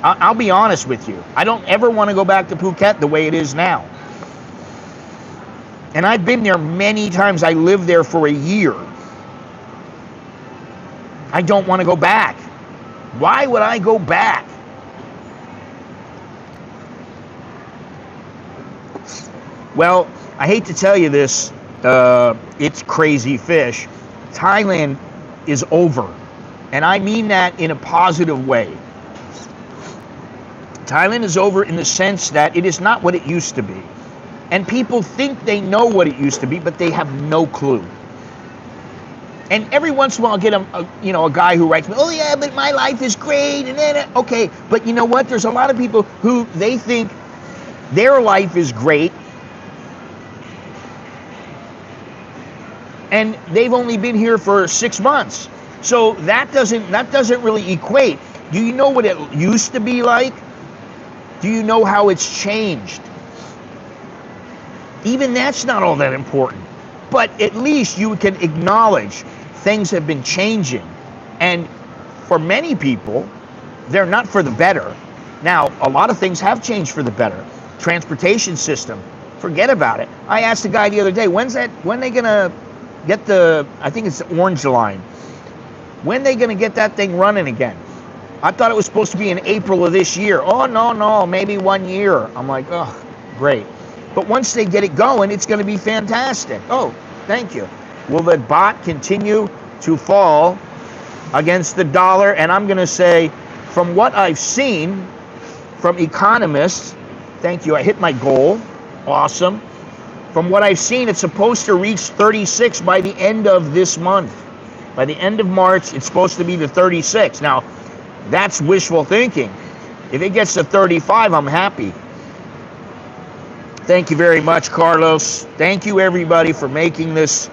Speaker 1: I'll be honest with you. I don't ever want to go back to Phuket the way it is now. And I've been there many times. I lived there for a year. I don't want to go back. Why would I go back? Well, I hate to tell you this, it's crazy fish. Thailand is over. And I mean that in a positive way. Thailand is over in the sense that it is not what it used to be. And people think they know what it used to be, but they have no clue. And every once in a while I'll get a guy who writes me, oh yeah, but my life is great, and then, okay, but you know what? There's a lot of people who they think their life is great, and they've only been here for 6 months. So that doesn't really equate. Do you know what it used to be like? Do you know how it's changed? Even that's not all that important. But at least you can acknowledge things have been changing. And for many people, they're not for the better. Now, a lot of things have changed for the better. Transportation system, forget about it. I asked the guy the other day, when they gonna get I think it's the Orange Line. When they gonna get that thing running again? I thought it was supposed to be in April of this year. Oh, no, maybe 1 year. I'm like, oh, great. But once they get it going, it's going to be fantastic. Oh, thank you. Will the baht continue to fall against the dollar? And I'm going to say, from what I've seen from economists, thank you, I hit my goal. Awesome. From what I've seen, it's supposed to reach 36 by the end of this month. By the end of March, it's supposed to be the 36. Now, that's wishful thinking. If it gets to 35, I'm happy. Thank you very much, Carlos. Thank you, everybody, for making this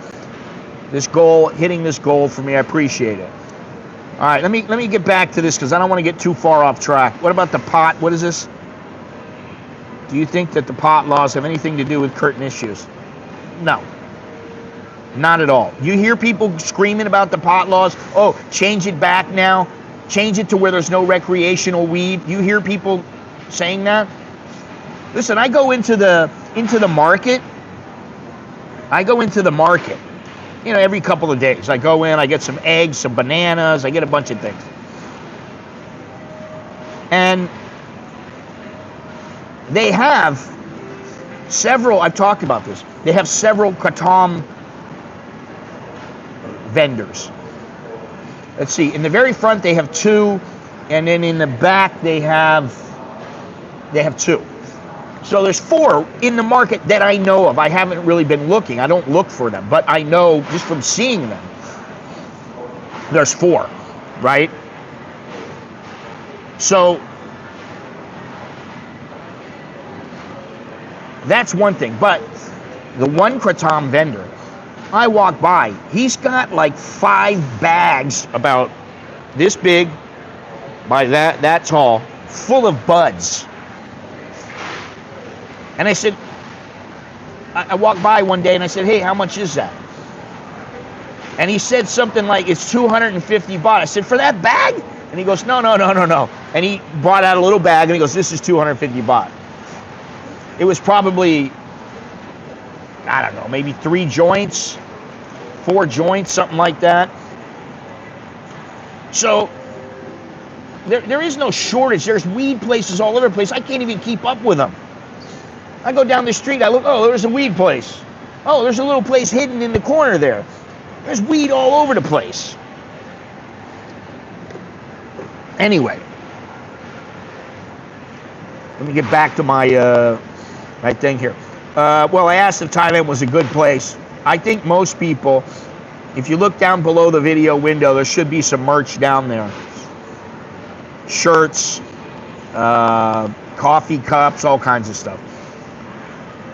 Speaker 1: goal, hitting this goal for me. I appreciate it. All right, let me get back to this because I don't want to get too far off track. What about the pot? What is this? Do you think that the pot laws have anything to do with current issues? No. Not at all. You hear people screaming about the pot laws. Oh, change it back now. Change it to where there's no recreational weed. You hear people saying that? Listen, I go into the market. I go into the market, every couple of days. I go in, I get some eggs, some bananas, I get a bunch of things. And they have several, I've talked about this, they have several kratom vendors. Let's see, in the very front they have 2, and then in the back they have 2. So there's 4 in the market that I know of. I haven't really been looking. I don't look for them, but I know just from seeing them, there's 4, right? So that's one thing. But the one kratom vendor, I walk by, he's got like 5 bags about this big by that tall, full of buds. And I said, I walked by one day and I said, hey, how much is that? And he said something like, it's 250 baht. I said, for that bag? And he goes, no. And he brought out a little bag and he goes, this is 250 baht. It was probably, I don't know, maybe 3 joints, 4 joints, something like that. So there is no shortage. There's weed places all over the place. I can't even keep up with them. I go down the street, I look, oh, there's a weed place. Oh, there's a little place hidden in the corner there. There's weed all over the place. Anyway, let me get back to my thing here. Well, I asked if Thailand was a good place. I think most people, if you look down below the video window, there should be some merch down there. Shirts, coffee cups, all kinds of stuff.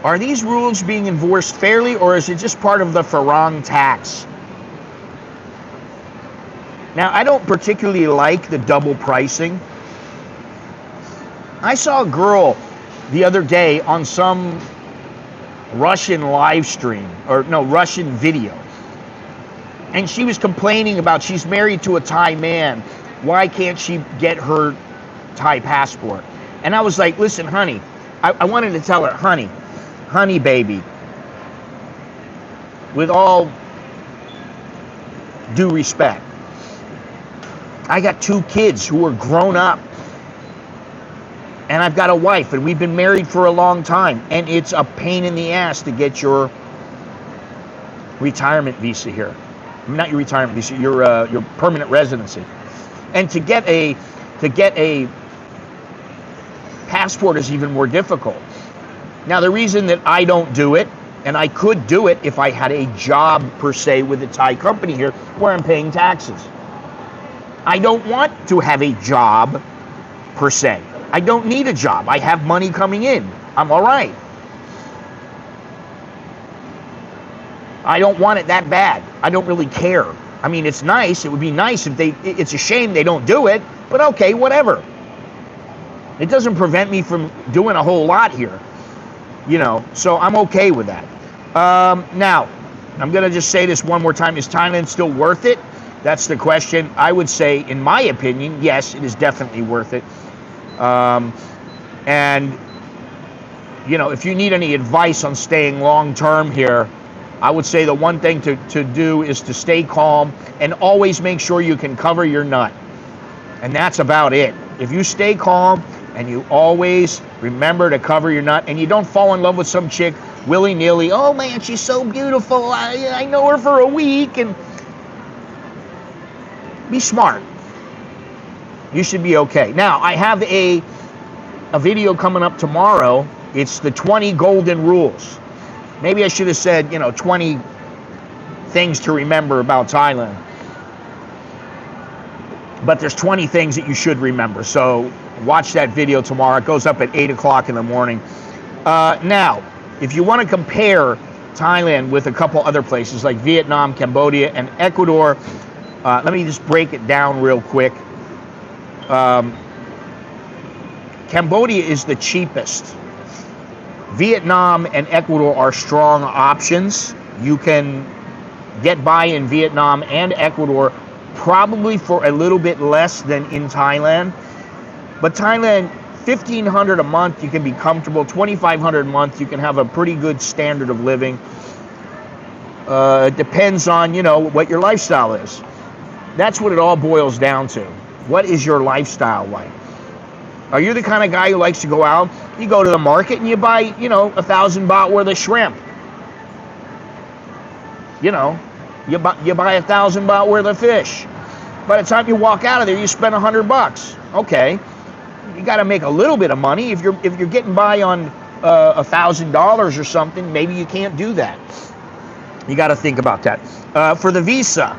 Speaker 1: Are these rules being enforced fairly, or is it just part of the Farang tax? Now, I don't particularly like the double pricing. I saw a girl the other day on some Russian live stream, Russian video. And she was complaining about she's married to a Thai man, Why can't she get her Thai passport? And I was like, listen, honey, I wanted to tell her, honey baby, with all due respect, I got 2 kids who are grown up, and I've got a wife, and we've been married for a long time, and it's a pain in the ass to get your retirement visa here. Not your retirement visa, your permanent residency. And to get a passport is even more difficult. Now, the reason that I don't do it, and I could do it if I had a job per se with a Thai company here where I'm paying taxes. I don't want to have a job per se. I don't need a job. I have money coming in. I'm all right. I don't want it that bad. I don't really care. I mean, it's nice. It would be nice if it's a shame they don't do it, but okay, whatever. It doesn't prevent me from doing a whole lot here, you know, so I'm okay with that. Now, I'm going to just say this one more time. Is Thailand still worth it? That's the question. I would say, in my opinion, yes, it is definitely worth it. And, you know, if you need any advice on staying long-term here, I would say the one thing to do is to stay calm and always make sure you can cover your nut. And that's about it. If you stay calm and you always remember to cover your nut and you don't fall in love with some chick willy-nilly, oh man, she's so beautiful, I know her for a week, and be smart. You should be okay. Now, I have a video coming up tomorrow. It's the 20 golden rules. Maybe I should have said, you know, 20 things to remember about Thailand. But there's 20 things that you should remember. So watch that video tomorrow. It goes up at 8 o'clock in the morning. Now, if you want to compare Thailand with a couple other places like Vietnam, Cambodia, and Ecuador, let me just break it down real quick. Cambodia is the cheapest. Vietnam and Ecuador are strong options. You can get by in Vietnam and Ecuador probably for a little bit less than in Thailand. But Thailand, $1,500 a month, you can be comfortable. $2,500 a month, you can have a pretty good standard of living. It depends on, you know, what your lifestyle is. That's what it all boils down to. What is your lifestyle like? Are you the kind of guy who likes to go out? You go to the market and you buy, you know, 1,000 baht worth of shrimp. You know, you buy 1,000 baht worth of fish. By the time you walk out of there, you spend $100. Okay, you got to make a little bit of money. If you're getting by on $1,000 or something, maybe you can't do that. You got to think about that. For the visa,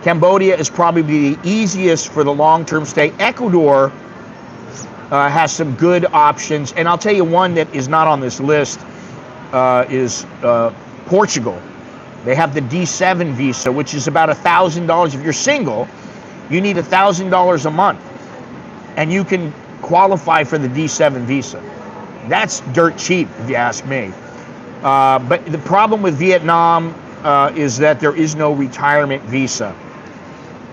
Speaker 1: Cambodia is probably the easiest for the long-term stay. Ecuador has some good options, and I'll tell you one that is not on this list is Portugal. They have the D7 visa, which is about $1,000. If you're single, you need $1,000 a month, and you can qualify for the D7 visa. That's dirt cheap, if you ask me. But the problem with Vietnam is that there is no retirement visa.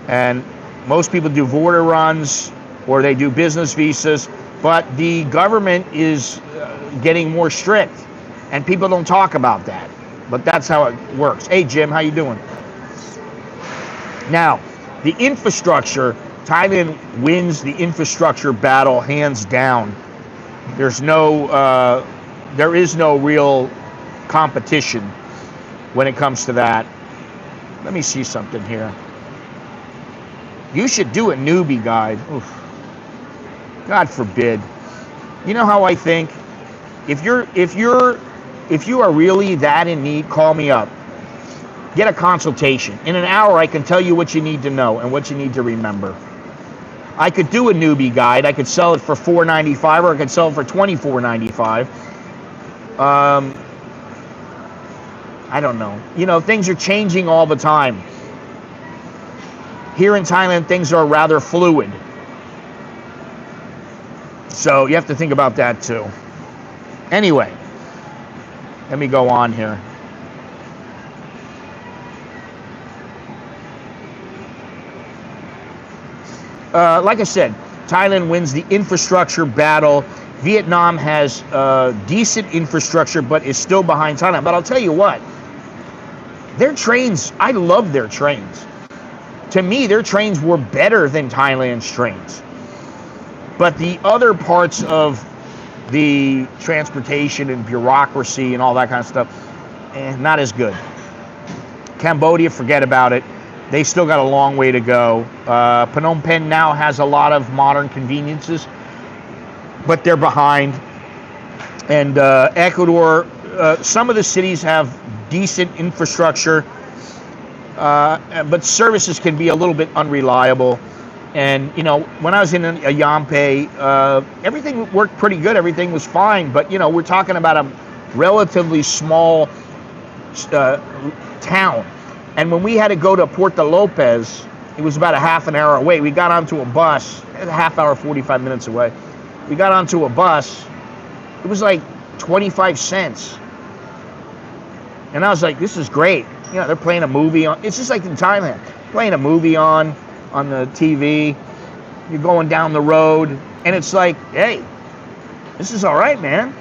Speaker 1: And most people do border runs or they do business visas, but the government is getting more strict, and people don't talk about that. But that's how it works. Hey, Jim, how you doing? Now, the infrastructure, Thailand wins the infrastructure battle hands down. There is no real competition when it comes to that. Let me see something here. You should do a newbie guide. Oof. God forbid. You know how I think? If you are really that in need, call me up. Get a consultation. In an hour, I can tell you what you need to know and what you need to remember. I could do a newbie guide. I could sell it for $4.95, or I could sell it for $24.95. I don't know. You know, things are changing all the time. Here in Thailand, things are rather fluid. So you have to think about that too. Anyway, let me go on here. like I said, Thailand wins the infrastructure battle. Vietnam has decent infrastructure, but is still behind Thailand. But I'll tell you what, their trains, I love their trains. To me, their trains were better than Thailand's trains. But the other parts of the transportation and bureaucracy and all that kind of stuff, not as good. Cambodia, forget about it. They still got a long way to go. Phnom Penh now has a lot of modern conveniences, but they're behind. And Ecuador, some of the cities have decent infrastructure, but services can be a little bit unreliable. And, you know, when I was in Ayampe, everything worked pretty good. Everything was fine. But, you know, we're talking about a relatively small town. And when we had to go to Puerto Lopez, it was about a half an hour away. We got onto a bus, a half hour, 45 minutes away. We got onto a bus. It was like 25 cents. And I was like, this is great. You know, they're playing a movie on. It's just like in Thailand, playing a movie on the TV. You're going down the road, and it's like, hey, this is all right, man.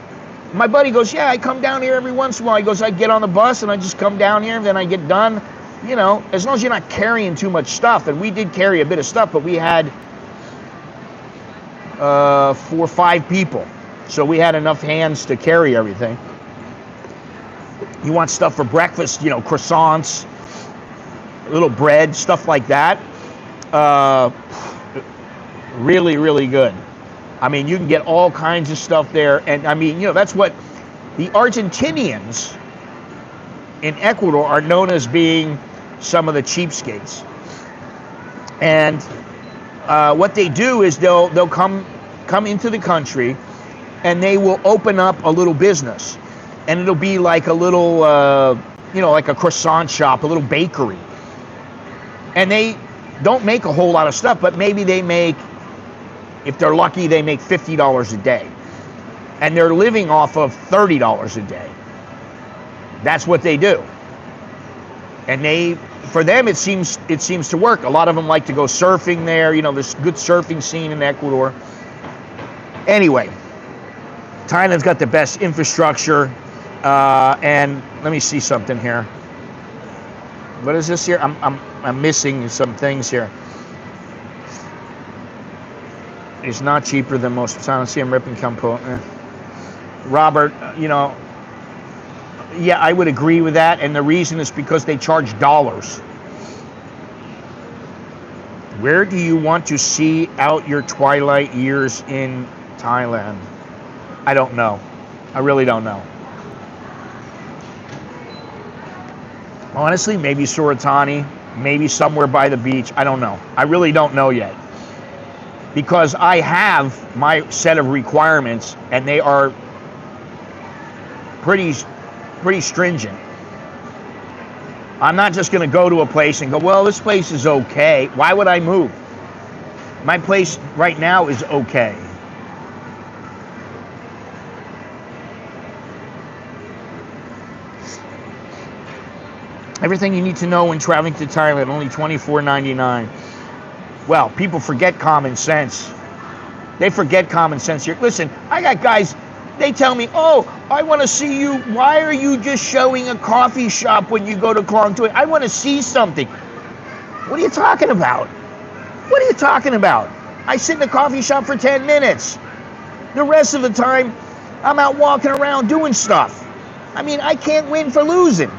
Speaker 1: My buddy goes, yeah, I come down here every once in a while. He goes, I get on the bus, and I just come down here, and then I get done. You know, as long as you're not carrying too much stuff. And we did carry a bit of stuff, but we had 4 or 5 people. So we had enough hands to carry everything. You want stuff for breakfast, you know, croissants, a little bread, stuff like that. Really, really good. I mean, you can get all kinds of stuff there. And I mean, you know, that's what the Argentinians in Ecuador are known as being some of the cheapskates. And what they do is they'll come into the country and they will open up a little business. And it'll be like a little, you know, like a croissant shop, a little bakery. And they don't make a whole lot of stuff, but maybe they make, if they're lucky, they make $50 a day. And they're living off of $30 a day. That's what they do. And for them, it seems to work. A lot of them like to go surfing there. You know, there's a good surfing scene in Ecuador. Anyway, Thailand's got the best infrastructure. And let me see something here. What is this here? I'm missing some things here. It's not cheaper than most of the time. See, I'm ripping Campo. Robert, you know, yeah, I would agree with that. And the reason is because they charge dollars. Where do you want to see out your twilight years in Thailand? I don't know. I really don't know. Honestly, maybe Suratani, maybe somewhere by the beach. I don't know. I really don't know yet. Because I have my set of requirements, and they are pretty stringent. I'm not just going to go to a place and go, well, this place is okay. Why would I move? My place right now is okay. Everything you need to know when traveling to Thailand, only $24.99. Well, people forget common sense. They forget common sense here. Listen, I got guys, they tell me, oh, I want to see you. Why are you just showing a coffee shop when you go to Klong Toei? I want to see something. What are you talking about? What are you talking about? I sit in a coffee shop for 10 minutes. The rest of the time, I'm out walking around doing stuff. I mean, I can't win for losing.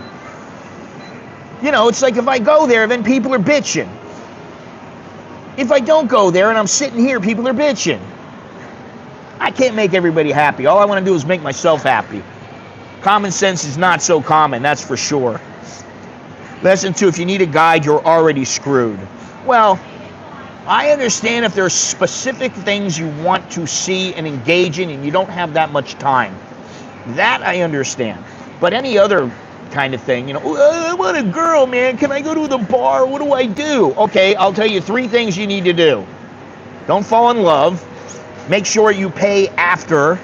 Speaker 1: You know, it's like if I go there, then people are bitching. If I don't go there and I'm sitting here, people are bitching. I can't make everybody happy. All I want to do is make myself happy. Common sense is not so common, that's for sure. Lesson 2, if you need a guide, you're already screwed. Well, I understand if there's specific things you want to see and engage in and you don't have that much time. That I understand. But any other kind of thing, you know, I want a girl, man. Can I go to the bar? What do I do? Okay, I'll tell you 3 things you need to do. Don't fall in love. Make sure you pay after.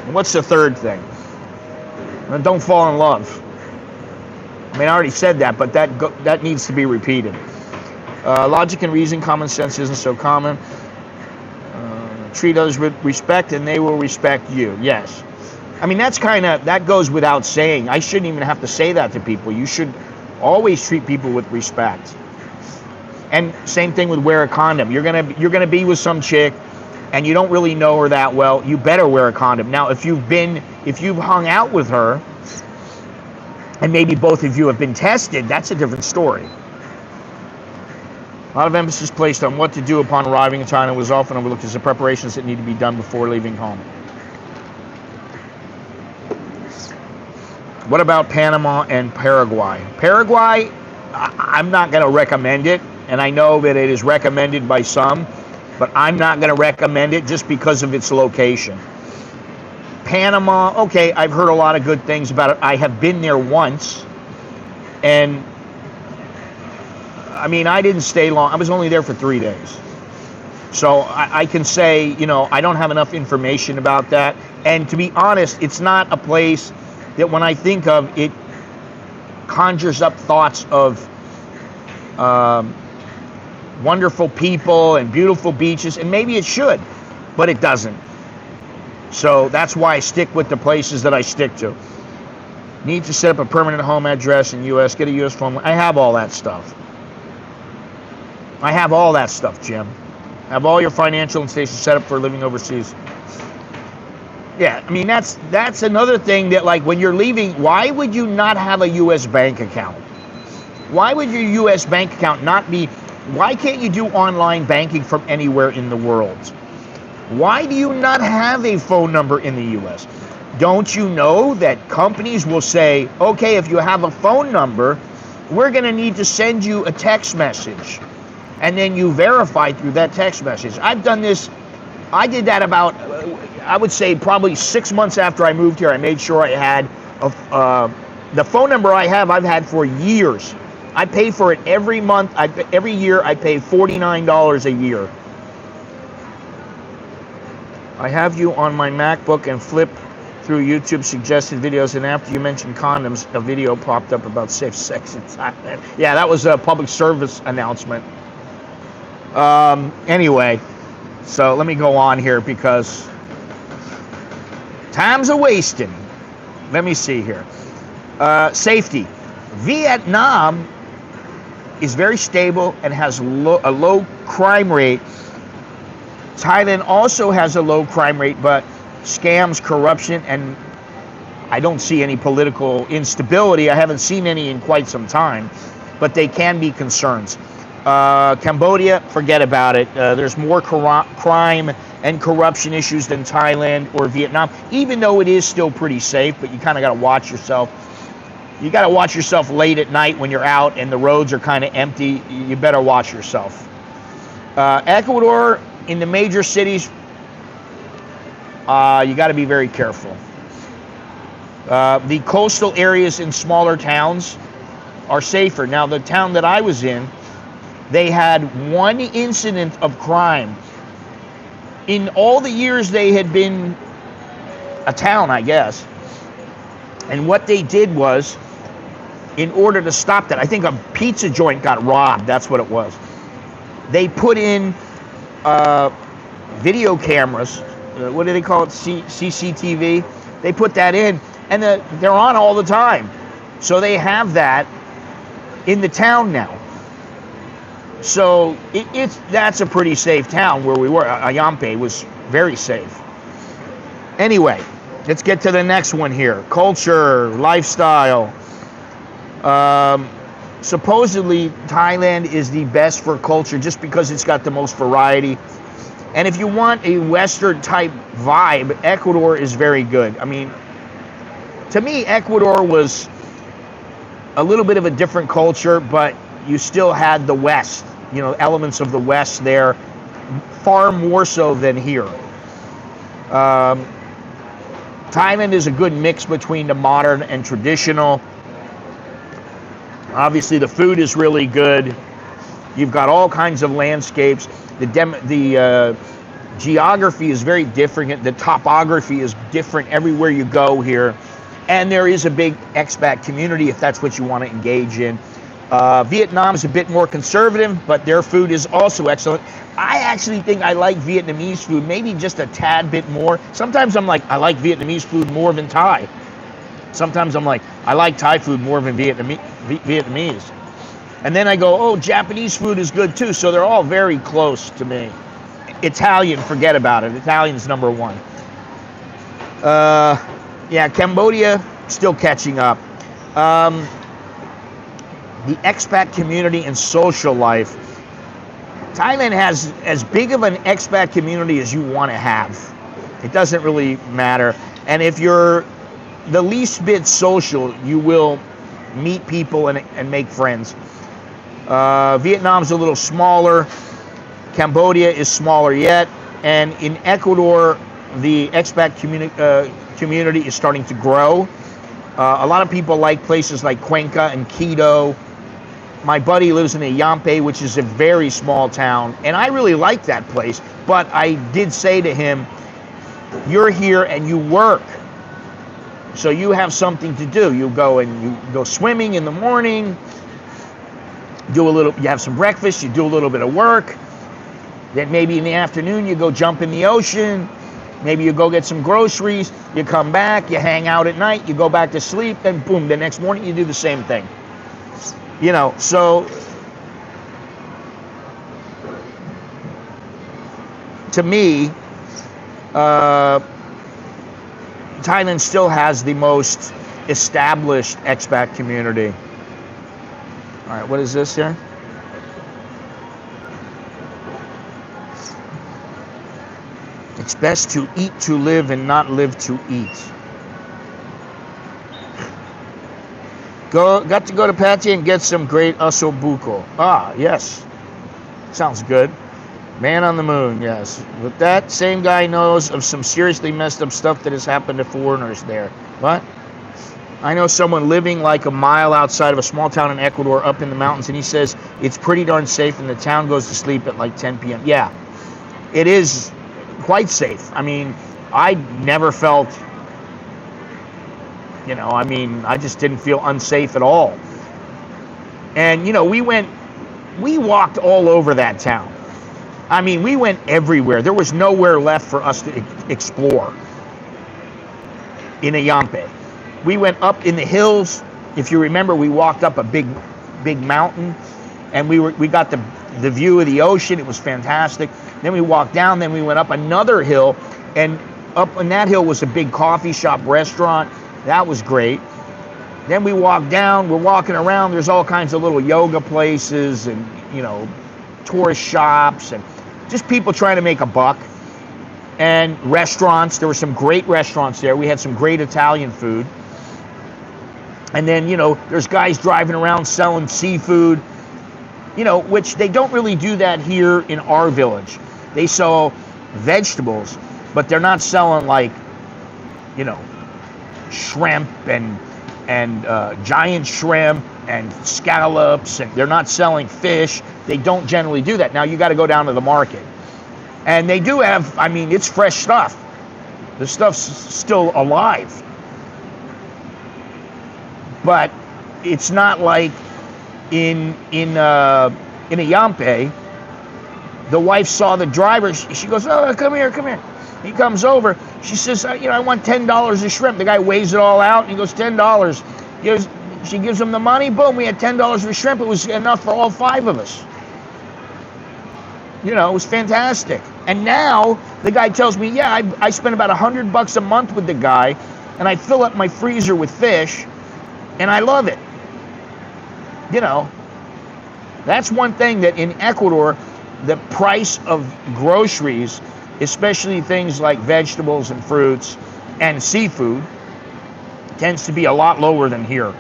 Speaker 1: And what's the 3rd thing? Well, don't fall in love. I mean, I already said that, but that needs to be repeated. Logic and reason, common sense isn't so common. Treat others with respect and they will respect you. Yes. I mean, that goes without saying. I shouldn't even have to say that to people. You should always treat people with respect. And same thing with wear a condom. You're gonna be with some chick and you don't really know her that well, you better wear a condom. Now, if you've hung out with her and maybe both of you have been tested, that's a different story. A lot of emphasis placed on what to do upon arriving in China was often overlooked as the preparations that need to be done before leaving home. What about Panama and Paraguay? Paraguay, I'm not going to recommend it, and I know that it is recommended by some, but I'm not going to recommend it just because of its location. Panama, okay, I've heard a lot of good things about it. I have been there once, and I mean, I didn't stay long. I was only there for 3 days. So I can say, I don't have enough information about that. And to be honest, it's not a place that when I think of, it conjures up thoughts of wonderful people and beautiful beaches. And maybe it should, but it doesn't. So that's why I stick with the places that I stick to. Need to set up a permanent home address in U.S., get a U.S. phone. I have all that stuff. I have all that stuff, Jim. Have all your financial and stations set up for living overseas. Yeah, I mean, that's another thing that, like, when you're leaving, why would you not have a U.S. bank account? Why would your U.S. bank account not be, why can't you do online banking from anywhere in the world? Why do you not have a phone number in the U.S.? Don't you know that companies will say, okay, if you have a phone number, we're going to need to send you a text message. And then you verify through that text message. I've done this. I did that about, I would say probably 6 months after I moved here. I made sure I had the phone number I've had for years. I pay for it every month. Every year I pay $49 a year. I have you on my MacBook and flip through YouTube suggested videos, and after you mentioned condoms, a video popped up about safe sex in Thailand. Yeah, that was a public service announcement. Anyway, so let me go on here because time's a wasting. Let me see here. Safety. Vietnam is very stable and has a low crime rate. Thailand also has a low crime rate, but scams, corruption, and I don't see any political instability. I haven't seen any in quite some time, but they can be concerns. Cambodia, forget about it. There's more crime and corruption issues than Thailand or Vietnam, even though it is still pretty safe, but you kind of got to watch yourself. You got to watch yourself late at night when you're out and the roads are kind of empty. You better watch yourself. Ecuador, in the major cities, you got to be very careful. The coastal areas in smaller towns are safer. Now, the town that I was in, they had one incident of crime. In all the years they had been a town, I guess. And what they did was, in order to stop that, I think a pizza joint got robbed. That's what it was. They put in video cameras. What do they call it? CCTV. They put that in, and they're on all the time. So they have that in the town now. So that's a pretty safe town where we were. Ayampe was very safe. Anyway, let's get to the next one here. Culture, lifestyle. Supposedly, Thailand is the best for culture just because it's got the most variety. And if you want a Western type vibe, Ecuador is very good. I mean, to me, Ecuador was a little bit of a different culture, but you still had the West, elements of the West there, far more so than here. Thailand is a good mix between the modern and traditional. Obviously, the food is really good. You've got all kinds of landscapes. The geography is very different. The topography is different everywhere you go here. And there is a big expat community if that's what you want to engage in. Vietnam is a bit more conservative, but their food is also excellent. I actually think I like Vietnamese food maybe just a tad bit more. Sometimes I'm like, I like Vietnamese food more than Thai. Sometimes I'm like, I like Thai food more than Vietnamese. And then I go, oh, Japanese food is good too. So they're all very close to me. Italian, forget about it. Italian's number one. Yeah, Cambodia, still catching up. The expat community and social life. Thailand has as big of an expat community as you want to have. It doesn't really matter. And if you're the least bit social, you will meet people and make friends. Vietnam's a little smaller. Cambodia is smaller yet. And in Ecuador, the expat community is starting to grow. A lot of people like places like Cuenca and Quito. My buddy lives in Yampe, which is a very small town, and I really like that place. But I did say to him, you're here and you work, so you have something to do. You go swimming in the morning, you have some breakfast, you do a little bit of work, then maybe in the afternoon you go jump in the ocean, maybe you go get some groceries, you come back, you hang out at night, you go back to sleep, then boom, the next morning you do the same thing. You know, so to me, Thailand still has the most established expat community. All right, what is this here? It's best to eat to live and not live to eat. Got to go to Pattaya and get some great ossobuco. Ah, yes. Sounds good. Man on the moon, yes. But that same guy knows of some seriously messed up stuff that has happened to foreigners there. What? I know someone living like a mile outside of a small town in Ecuador up in the mountains, and he says it's pretty darn safe and the town goes to sleep at like 10 p.m. Yeah, it is quite safe. I mean, I never felt... You know, I mean, I just didn't feel unsafe at all. And, you know, we walked all over that town. I mean, we went everywhere. There was nowhere left for us to explore in Yampe. We went up in the hills. If you remember, we walked up a big mountain, and we got the view of the ocean. It was fantastic. Then we walked down, then we went up another hill, and up on that hill was a big coffee shop restaurant. That was great. Then we walked down, we're walking around, there's all kinds of little yoga places and, you know, tourist shops and just people trying to make a buck. And restaurants, there were some great restaurants there. We had some great Italian food. And then, you know, there's guys driving around selling seafood, you know, which they don't really do that here in our village. They sell vegetables, but they're not selling like, you know, shrimp and giant shrimp and scallops, and they're not selling fish. They don't generally do that. Now you got to go down to the market, and they do have, I mean, it's fresh stuff. The stuff's still alive, but it's not like in Yampe. The wife saw the driver. She goes, "Oh, come here." He comes over. She says, you know, I want $10 of shrimp. The guy weighs it all out, and he goes, $10. She gives him the money. Boom, we had $10 of shrimp. It was enough for all 5 of us. You know, it was fantastic. And now the guy tells me, yeah, I spend about $100 a month with the guy, and I fill up my freezer with fish, and I love it. You know, that's one thing that in Ecuador, the price of groceries, especially things like vegetables and fruits and seafood, tends to be a lot lower than here.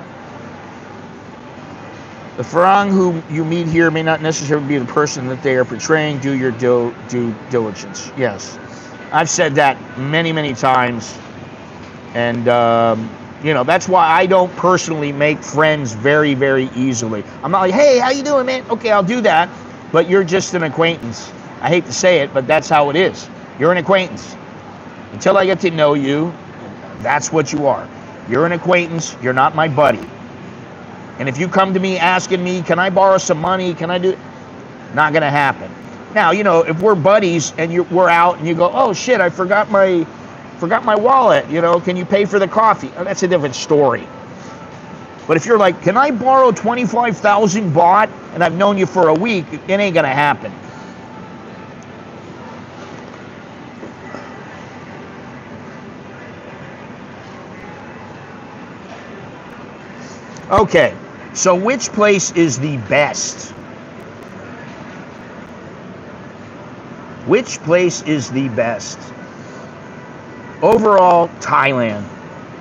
Speaker 1: The Farang who you meet here may not necessarily be the person that they are portraying. Do your due diligence. Yes, I've said that many, many times. And, you know, that's why I don't personally make friends very, very easily. I'm not like, hey, how you doing, man? Okay, I'll do that. But you're just an acquaintance. I hate to say it, but that's how it is. You're an acquaintance. Until I get to know you, that's what you are. You're an acquaintance. You're not my buddy. And if you come to me asking me, can I borrow some money? Can I do it? Not going to happen. Now, you know, if we're buddies and we're out and you go, oh shit, I forgot my wallet, you know, can you pay for the coffee? Oh, that's a different story. But if you're like, can I borrow 25,000 baht and I've known you for a week, it ain't going to happen. Okay, so which place is the best? Which place is the best? Overall, Thailand.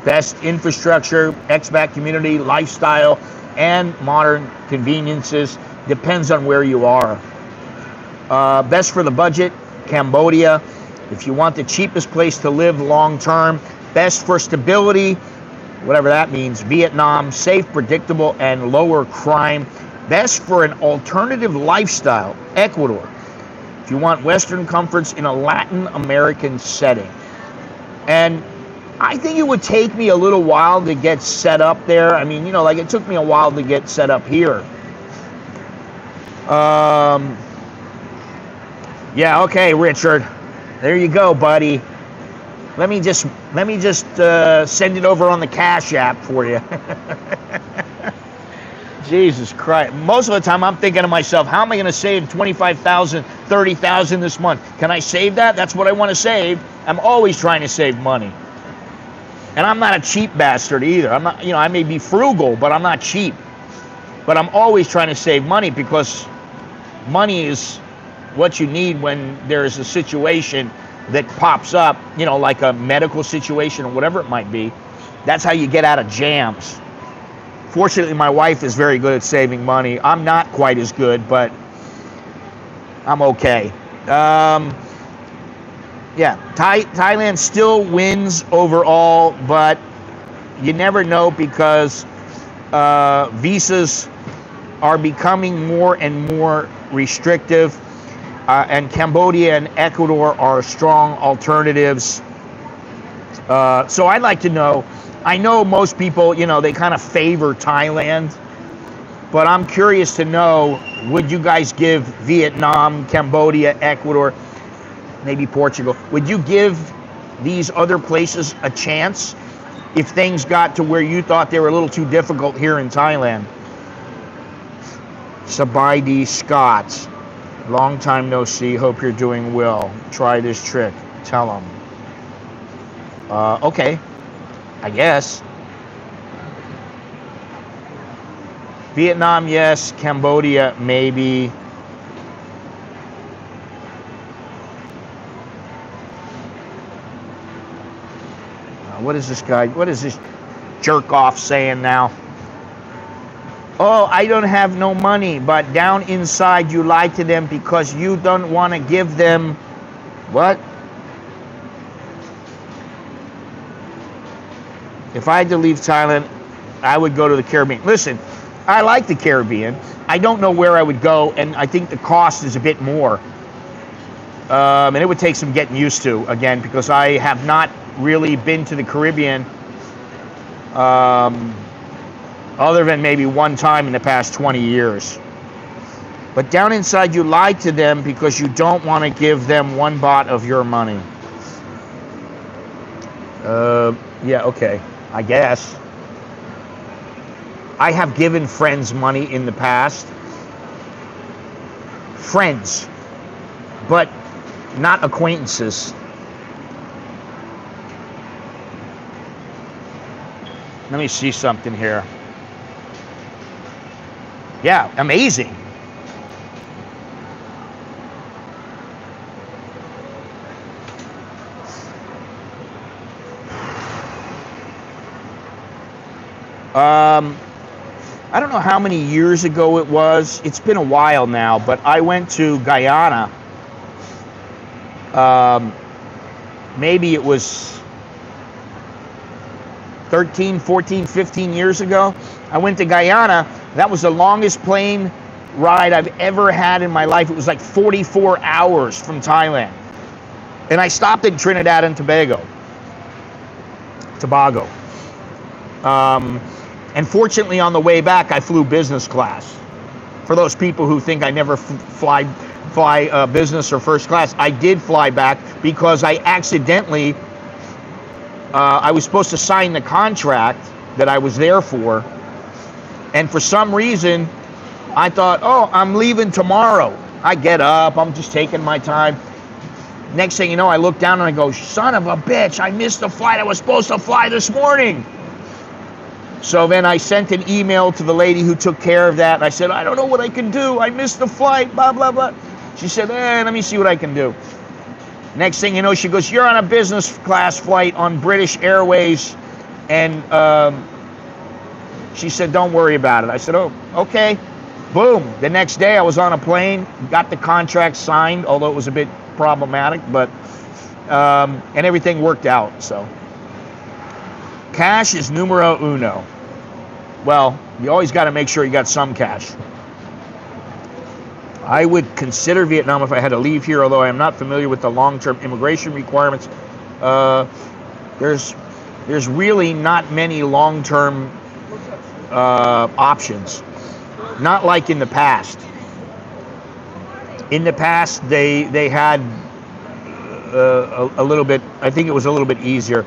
Speaker 1: Best infrastructure, expat community, lifestyle, and modern conveniences. Depends on where you are. Best for the budget, Cambodia. If you want the cheapest place to live long term. Best for stability, whatever that means, Vietnam. Safe, predictable, and lower crime. Best for an alternative lifestyle, Ecuador. If you want Western comforts in a Latin American setting. And I think it would take me a little while to get set up there. I mean, you know, like it took me a while to get set up here. Yeah, okay, Richard. There you go, buddy. Let me just send it over on the Cash App for you. Jesus Christ. Most of the time I'm thinking to myself, how am I going to save 25,000, 30,000 this month? Can I save that? That's what I want to save. I'm always trying to save money. And I'm not a cheap bastard either. I'm not, you know, I may be frugal, but I'm not cheap. But I'm always trying to save money because money is what you need when there is a situation that pops up, you know, like a medical situation or whatever it might be. That's how you get out of jams. Fortunately, my wife is very good at saving money. I'm not quite as good, but I'm okay. Yeah, Thailand still wins overall, but you never know because visas are becoming more and more restrictive, and Cambodia and Ecuador are strong alternatives. So I'd like to know, I know most people, you know, they kind of favor Thailand, but I'm curious to know, would you guys give Vietnam, Cambodia, Ecuador, maybe Portugal, would you give these other places a chance if things got to where you thought they were a little too difficult here in Thailand? Sabaidi Scott, long time no see, hope you're doing well. Try this trick, tell them. Okay, I guess. Vietnam, yes. Cambodia, maybe. What is this guy? What is this jerk off saying now? Oh, I don't have no money, but down inside you lie to them because you don't want to give them what? If I had to leave Thailand, I would go to the Caribbean. Listen, I like the Caribbean. I don't know where I would go, and I think the cost is a bit more. And it would take some getting used to, again, because I have not really been to the Caribbean other than maybe one time in the past 20 years. But down inside you lie to them because you don't want to give them 1 baht of your money. Yeah, okay, I guess. I have given friends money in the past. Friends, but not acquaintances. Let me see something here. Yeah, amazing. I don't know how many years ago it was. It's been a while now, but I went to Guyana. Maybe it was 13, 14, 15 years ago. I went to Guyana. That was the longest plane ride I've ever had in my life. It was like 44 hours from Thailand. And I stopped in Trinidad and Tobago. And fortunately, on the way back, I flew business class. For those people who think I never fly business or first class, I did fly back because I accidentally, I was supposed to sign the contract that I was there for, and for some reason, I thought, oh, I'm leaving tomorrow. I get up, I'm just taking my time. Next thing you know, I look down and I go, son of a bitch, I missed the flight I was supposed to fly this morning. So then I sent an email to the lady who took care of that. I said, I don't know what I can do. I missed the flight, blah, blah, blah. She said, let me see what I can do. Next thing you know, she goes, you're on a business class flight on British Airways. And she said, don't worry about it. I said, oh, okay. Boom. The next day I was on a plane, got the contract signed, although it was a bit problematic, but, and everything worked out, so. Cash is numero uno. Well, you always got to make sure you got some cash. I would consider Vietnam if I had to leave here, although I am not familiar with the long-term immigration requirements. There's really not many long-term options. Not like in the past. In the past, they had a little bit, I think it was a little bit easier.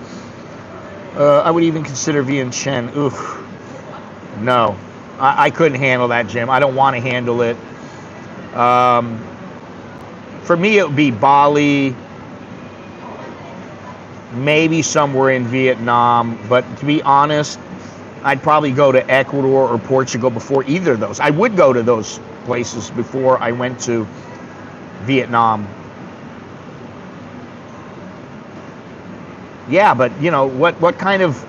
Speaker 1: I would even consider Vientiane. Oof. No, I couldn't handle that, Jim. I don't want to handle it. For me, it would be Bali, maybe somewhere in Vietnam. But to be honest, I'd probably go to Ecuador or Portugal before either of those. I would go to those places before I went to Vietnam. Yeah, but you know what kind of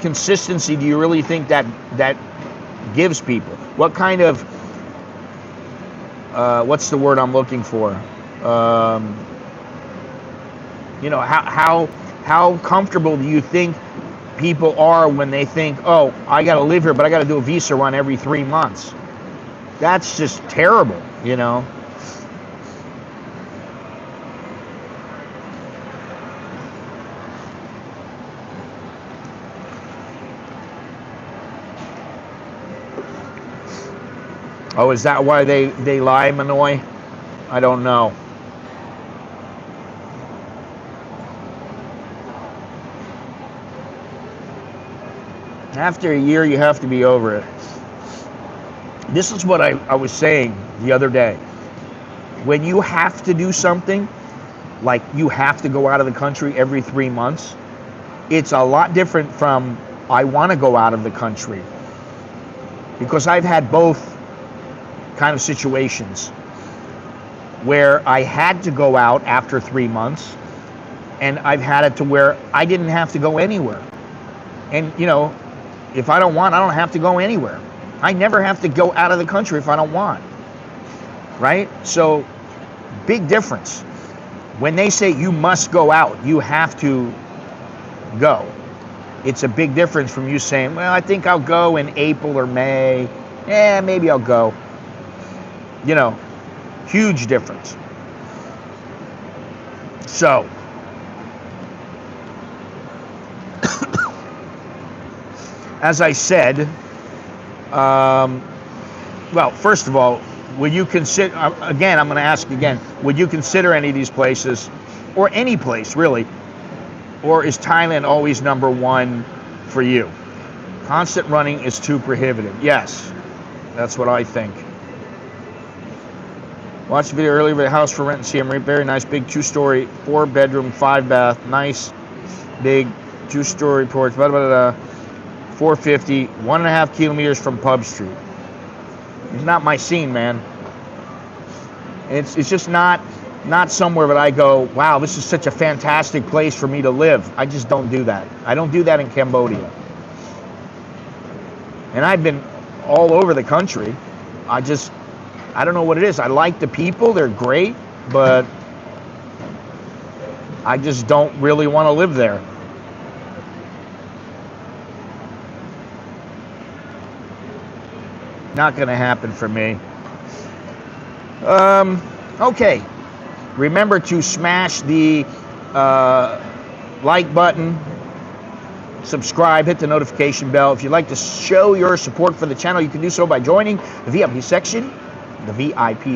Speaker 1: consistency do you really think that gives people? What kind of what's the word I'm looking for? You know, how comfortable do you think people are when they think, oh, I got to live here, but I got to do a visa run every 3 months? That's just terrible, you know. Oh, is that why they lie, Manoy? I don't know. After a year, you have to be over it. This is what I was saying the other day. When you have to do something, like you have to go out of the country every 3 months, it's a lot different from I want to go out of the country. Because I've had both kind of situations where I had to go out after 3 months, and I've had it to where I didn't have to go anywhere. And you know, if I don't want, I don't have to go anywhere. I never have to go out of the country if I don't want, right? So big difference. When they say you must go out, you have to go. It's a big difference from you saying, well, I think I'll go in April or May. Maybe I'll go. You know, huge difference. So, as I said, well, first of all, would you consider, again, I'm going to ask again, would you consider any of these places, or any place really, or is Thailand always number one for you? Constant running is too prohibitive. Yes, that's what I think. Watched the video earlier of a house for rent and see them. Very nice, big 2-story, 4-bedroom, 5-bath, nice, big 2-story porch, blah, blah, blah, 450, 1.5 kilometers from Pub Street. It's not my scene, man. It's just not somewhere that I go, wow, this is such a fantastic place for me to live. I just don't do that. I don't do that in Cambodia. And I've been all over the country. I don't know what it is. I like the people, they're great, but I just don't really want to live there. Not going to happen for me. Okay. Remember to smash the like button, subscribe, hit the notification bell. If you'd like to show your support for the channel, you can do so by joining the VIP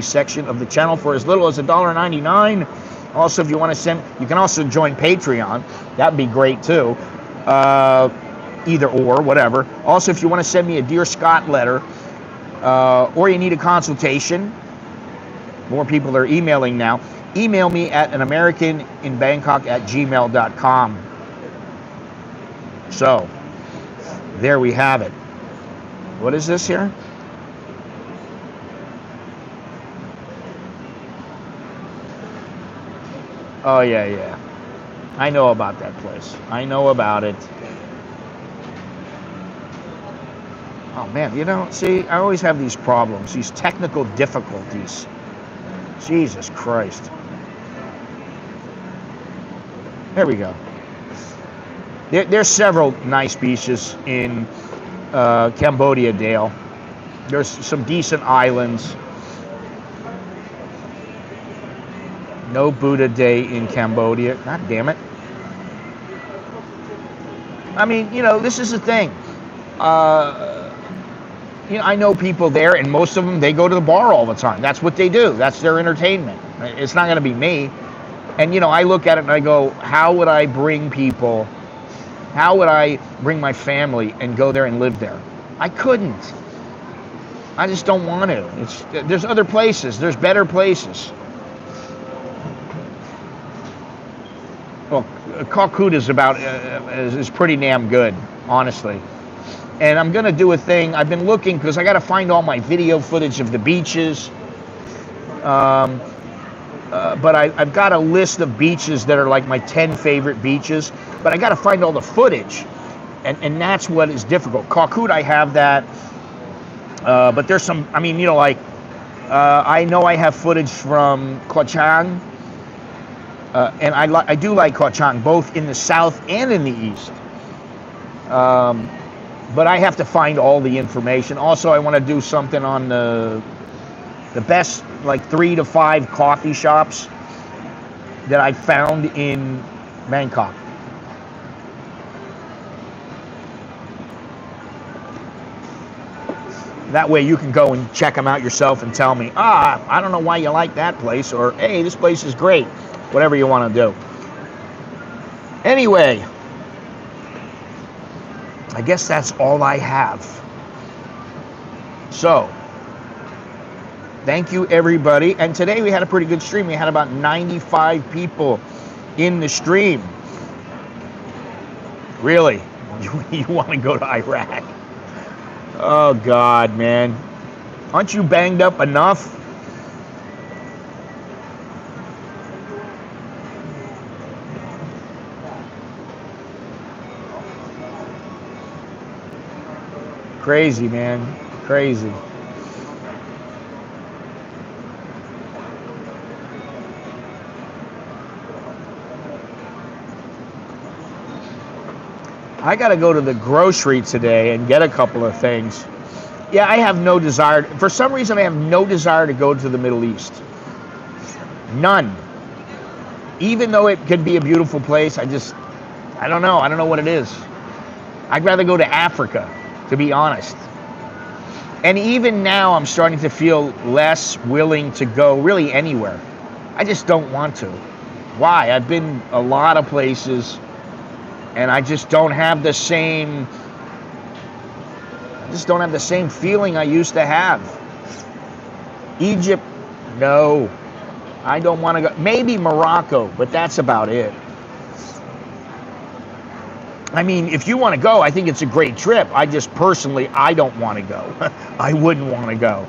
Speaker 1: section of the channel for as little as $1.99. Also, if you want to send, you can also join Patreon. That'd be great too. Either or, whatever. Also, if you want to send me a Dear Scott letter, or you need a consultation, more people are emailing now. Email me at anamericaninbangkok@gmail.com. So, there we have it. What is this here? Oh, yeah. I know about that place. I know about it. Oh, man, you know, see, I always have these problems, these technical difficulties. Jesus Christ. There we go. There's several nice beaches in Cambodia, Dale. There's some decent islands. No Buddha Day in Cambodia. God damn it. I mean, you know, this is the thing. You know, I know people there, and most of them, they go to the bar all the time. That's what they do. That's their entertainment. It's not going to be me. And, you know, I look at it and I go, how would I bring people, how would I bring my family and go there and live there? I couldn't. I just don't want to. There's other places. There's better places. Well, Calcutta is pretty damn good, honestly. And I'm going to do a thing. I've been looking because I got to find all my video footage of the beaches. But I've got a list of beaches that are like my 10 favorite beaches. But I got to find all the footage. And that's what is difficult. Calcutta, I have that. But there's some, I mean, you know, like, I know I have footage from Koh Chang. And I do like Koh Chang, both in the south and in the east. But I have to find all the information. Also, I want to do something on the best, like 3 to 5 coffee shops that I found in Bangkok. That way you can go and check them out yourself and tell me, I don't know why you like that place, or hey, this place is great. Whatever you want to do. Anyway, I guess that's all I have. So, thank you everybody. And today we had a pretty good stream. We had about 95 people in the stream. Really? You want to go to Iraq? Oh God, man. Aren't you banged up enough? Crazy, man. Crazy. I got to go to the grocery today and get a couple of things. Yeah, I have no desire. For some reason, I have no desire to go to the Middle East. None. Even though it could be a beautiful place, I don't know. I don't know what it is. I'd rather go to Africa, to be honest. And even now, I'm starting to feel less willing to go really anywhere. I just don't want to. Why? I've been a lot of places, and I just don't have the same feeling I used to have. Egypt, no. I don't want to go. Maybe Morocco, but that's about it. I mean, if you want to go, I think it's a great trip. I just personally, I don't want to go. I wouldn't want to go.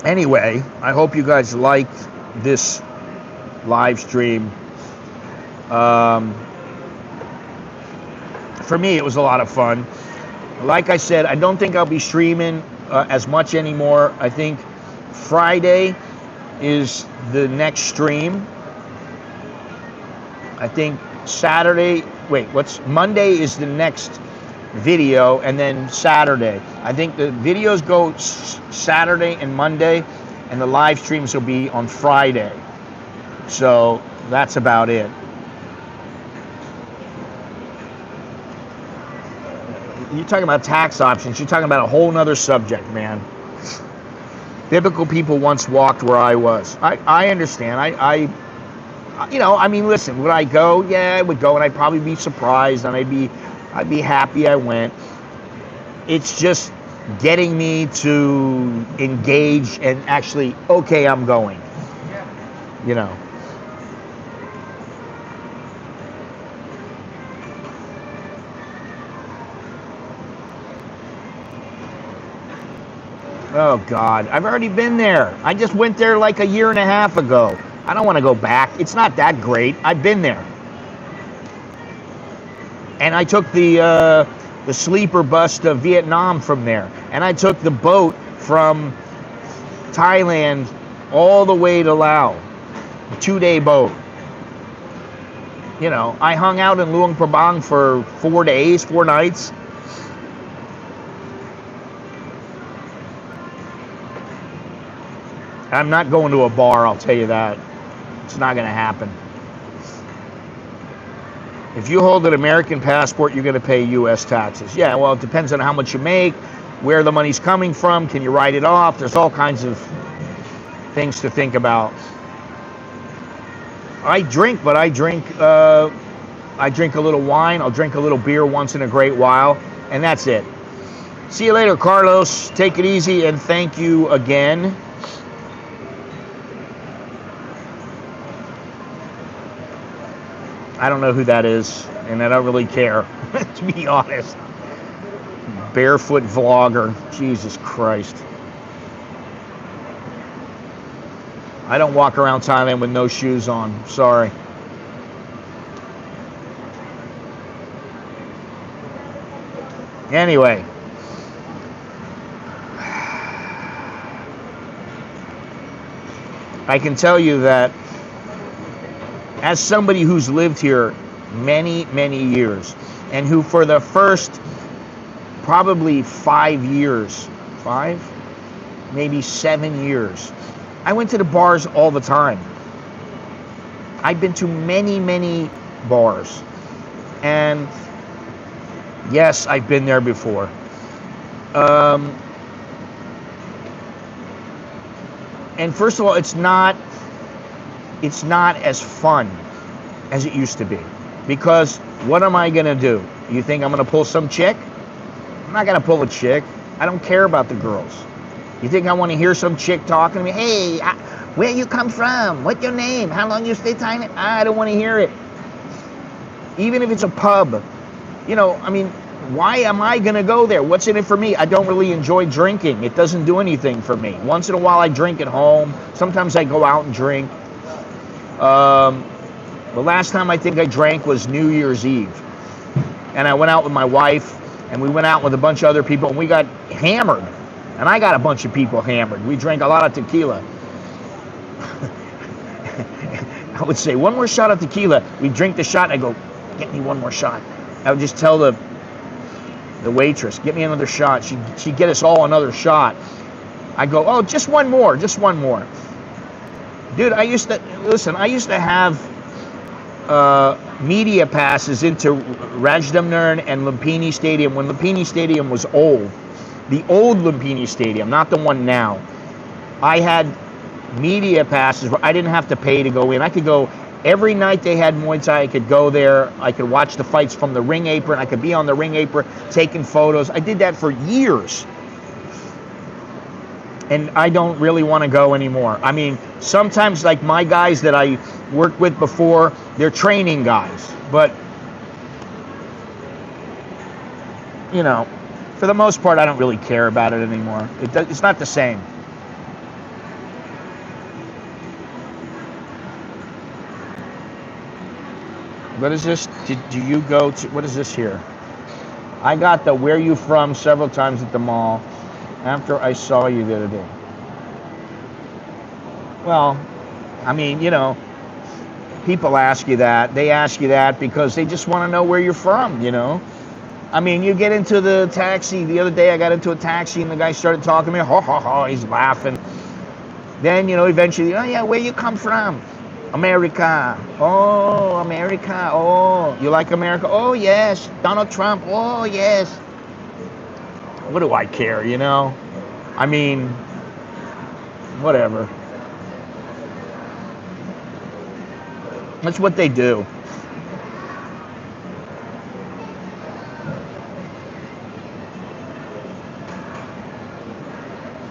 Speaker 1: Anyway, I hope you guys liked this live stream. For me, it was a lot of fun. Like I said, I don't think I'll be streaming as much anymore. I think Friday is the next stream. I think Monday is the next video, and then Saturday. I think the videos go Saturday and Monday, and the live streams will be on Friday. So that's about it. You're talking about tax options. You're talking about a whole nother subject, man. Biblical people once walked where I was. I understand. I mean, listen, would I go? Yeah, I would go, and I'd probably be surprised, and I'd be happy I went. It's just getting me to engage and actually, okay, I'm going. You know. Oh, God. I've already been there. I just went there like a year and a half ago. I don't want to go back. It's not that great. I've been there. And I took the sleeper bus to Vietnam from there. And I took the boat from Thailand all the way to Laos. A 2-day boat. You know, I hung out in Luang Prabang for 4 days, 4 nights. I'm not going to a bar, I'll tell you that. It's not going to happen. If you hold an American passport, you're going to pay U.S. taxes. Yeah, well, it depends on how much you make, where the money's coming from, can you write it off? There's all kinds of things to think about. I drink, but I drink a little wine. I'll drink a little beer once in a great while, and that's it. See you later, Carlos. Take it easy, and thank you again. I don't know who that is, and I don't really care, to be honest. Barefoot vlogger. Jesus Christ. I don't walk around Thailand with no shoes on. Sorry. Anyway. I can tell you that as somebody who's lived here many, many years, and who for the first probably 5 years, maybe 7 years, I went to the bars all the time. I've been to many, many bars. And yes, I've been there before. And first of all, it's not as fun as it used to be. Because what am I going to do? You think I'm going to pull some chick? I'm not going to pull a chick. I don't care about the girls. You think I want to hear some chick talking to me? Hey, where you come from? What's your name? How long you stay Thailand? I don't want to hear it. Even if it's a pub. You know, I mean, why am I going to go there? What's in it for me? I don't really enjoy drinking. It doesn't do anything for me. Once in a while I drink at home. Sometimes I go out and drink. The last time I think I drank was New Year's Eve. And I went out with my wife, and we went out with a bunch of other people, and we got hammered. And I got a bunch of people hammered. We drank a lot of tequila. I would say, one more shot of tequila. We'd drink the shot, and I go, get me one more shot. I would just tell the waitress, get me another shot. She'd get us all another shot. I go, oh, just one more. Dude, I used to have media passes into Rajdamnern and Lumpini Stadium when Lumpini Stadium was old. The old Lumpini Stadium, not the one now. I had media passes where I didn't have to pay to go in. I could go every night they had Muay Thai. I could go there. I could watch the fights from the ring apron. I could be on the ring apron taking photos. I did that for years. And I don't really want to go anymore. I mean, sometimes like my guys that I worked with before, they're training guys. But, you know, for the most part, I don't really care about it anymore. It's not the same. What is this? Do you go to, what is this here? I got the where you from several times at the mall after I saw you the other day. Well, I mean, you know, people ask you that. They ask you that because they just want to know where you're from, you know. I mean, you get into the taxi. The other day I got into a taxi and the guy started talking to me. Ha, ha, ha, he's laughing. Then, eventually, oh, yeah, where you come from? America. Oh, America. Oh, you like America? Oh, yes. Donald Trump. Oh, yes. What do I care, I mean, whatever. That's what they do.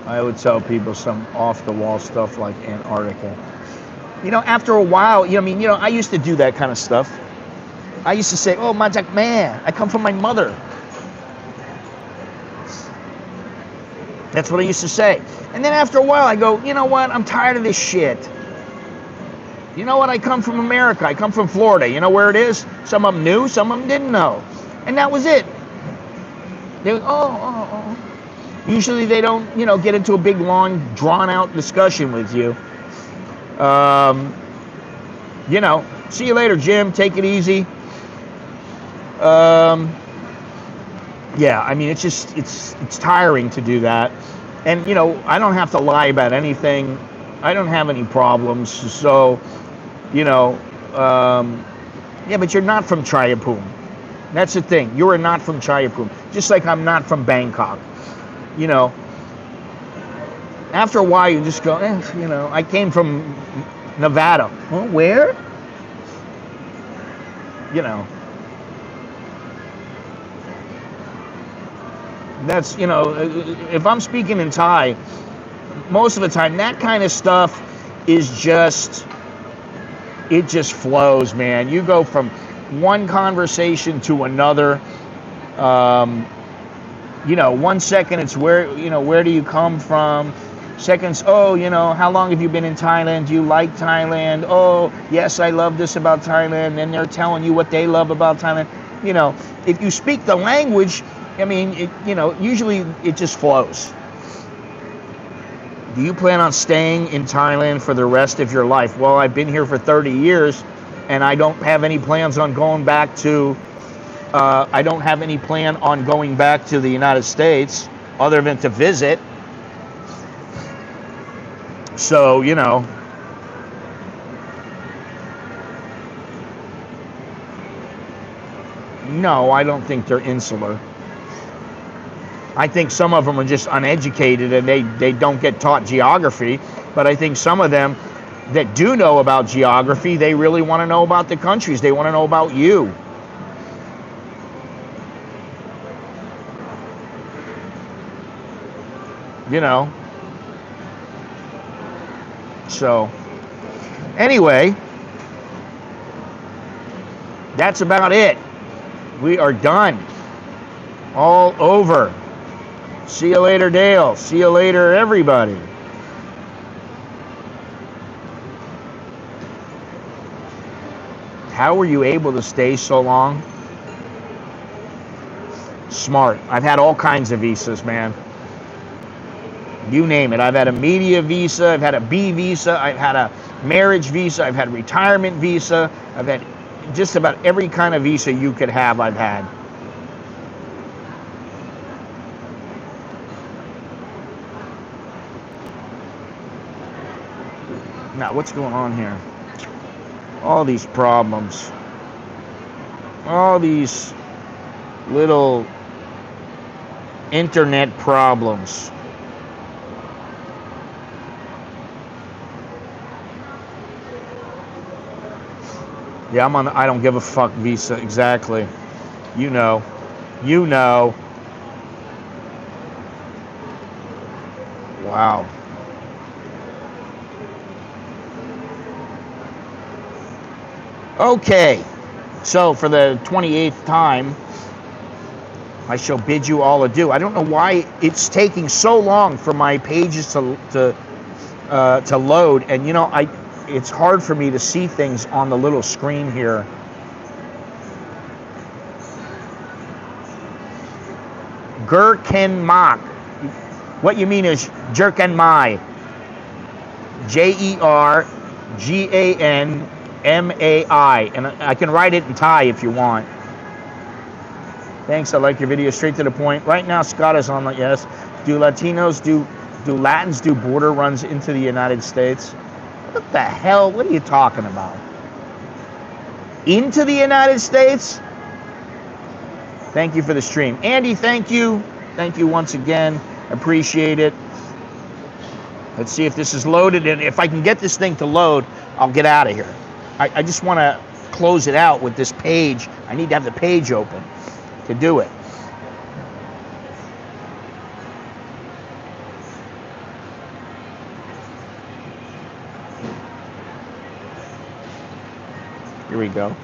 Speaker 1: I would tell people some off-the-wall stuff like Antarctica. After a while, I used to do that kind of stuff. I used to say, oh, Majak man, I come from my mother. That's what I used to say. And then after a while, I go, you know what? I'm tired of this shit. You know what? I come from America. I come from Florida. You know where it is? Some of them knew, some of them didn't know. And that was it. They would, oh. Usually they don't, get into a big, long, drawn-out discussion with you. See you later, Jim. Take it easy. Yeah, I mean, it's tiring to do that. And, I don't have to lie about anything. I don't have any problems. So, yeah, but you're not from Chayapum. That's the thing. You are not from Chayapum. Just like I'm not from Bangkok. After a while, you just go, I came from Nevada. Well, where? That's, if I'm speaking in Thai, most of the time, that kind of stuff is it just flows, man. You go from one conversation to another. 1 second it's where do you come from? Seconds, oh, how long have you been in Thailand? Do you like Thailand? Oh, yes, I love this about Thailand. And they're telling you what they love about Thailand. If you speak the language, I mean, usually it just flows. Do you plan on staying in Thailand for the rest of your life? Well, I've been here for 30 years, and I don't have any plans on going back to I don't have any plan on going back to the United States other than to visit. So, no, I don't think they're insular. I think some of them are just uneducated and they don't get taught geography. But I think some of them that do know about geography, they really want to know about the countries. They want to know about you. So, anyway, that's about it. We are done. All over. See you later, Dale. See you later, everybody. How were you able to stay so long? Smart. I've had all kinds of visas, man. You name it. I've had a media visa, I've had a B visa, I've had a marriage visa, I've had a retirement visa, I've had just about every kind of visa you could have, I've had. Now, what's going on here? All these problems. All these little internet problems. Yeah, I'm on the I don't give a fuck visa, exactly. You know. Wow. Okay, so for the 28th time, I shall bid you all adieu. I don't know why it's taking so long for my pages to load, and it's hard for me to see things on the little screen here. Gurkenmak. What you mean is Jerkenmai. Jerganmai. And I can write it in Thai if you want. Thanks, I like your video, straight to the point. Right now, Scott is on the yes. Do Latins do border runs into the United States? What the hell? What are you talking about? Into the United States? Thank you for the stream. Andy, thank you. Thank you once again. Appreciate it. Let's see if this is loaded, and if I can get this thing to load, I'll get out of here. I just want to close it out with this page. I need to have the page open to do it. Here we go.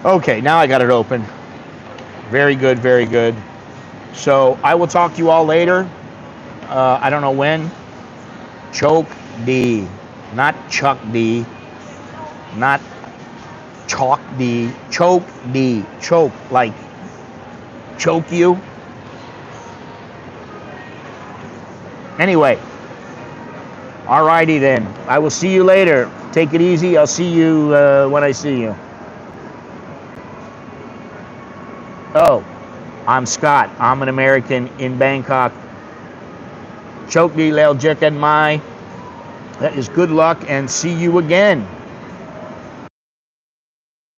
Speaker 1: Okay, now I got it open. Very good, very good. So I will talk to you all later. I don't know when. Choke D, not Chuck D, not Chalk D, Choke D, choke, like choke you. Anyway, alrighty then. I will see you later. Take it easy. I'll see you when I see you. Oh, I'm Scott. I'm an American in Bangkok. Chok di leo jikan mai. That is good luck and see you again.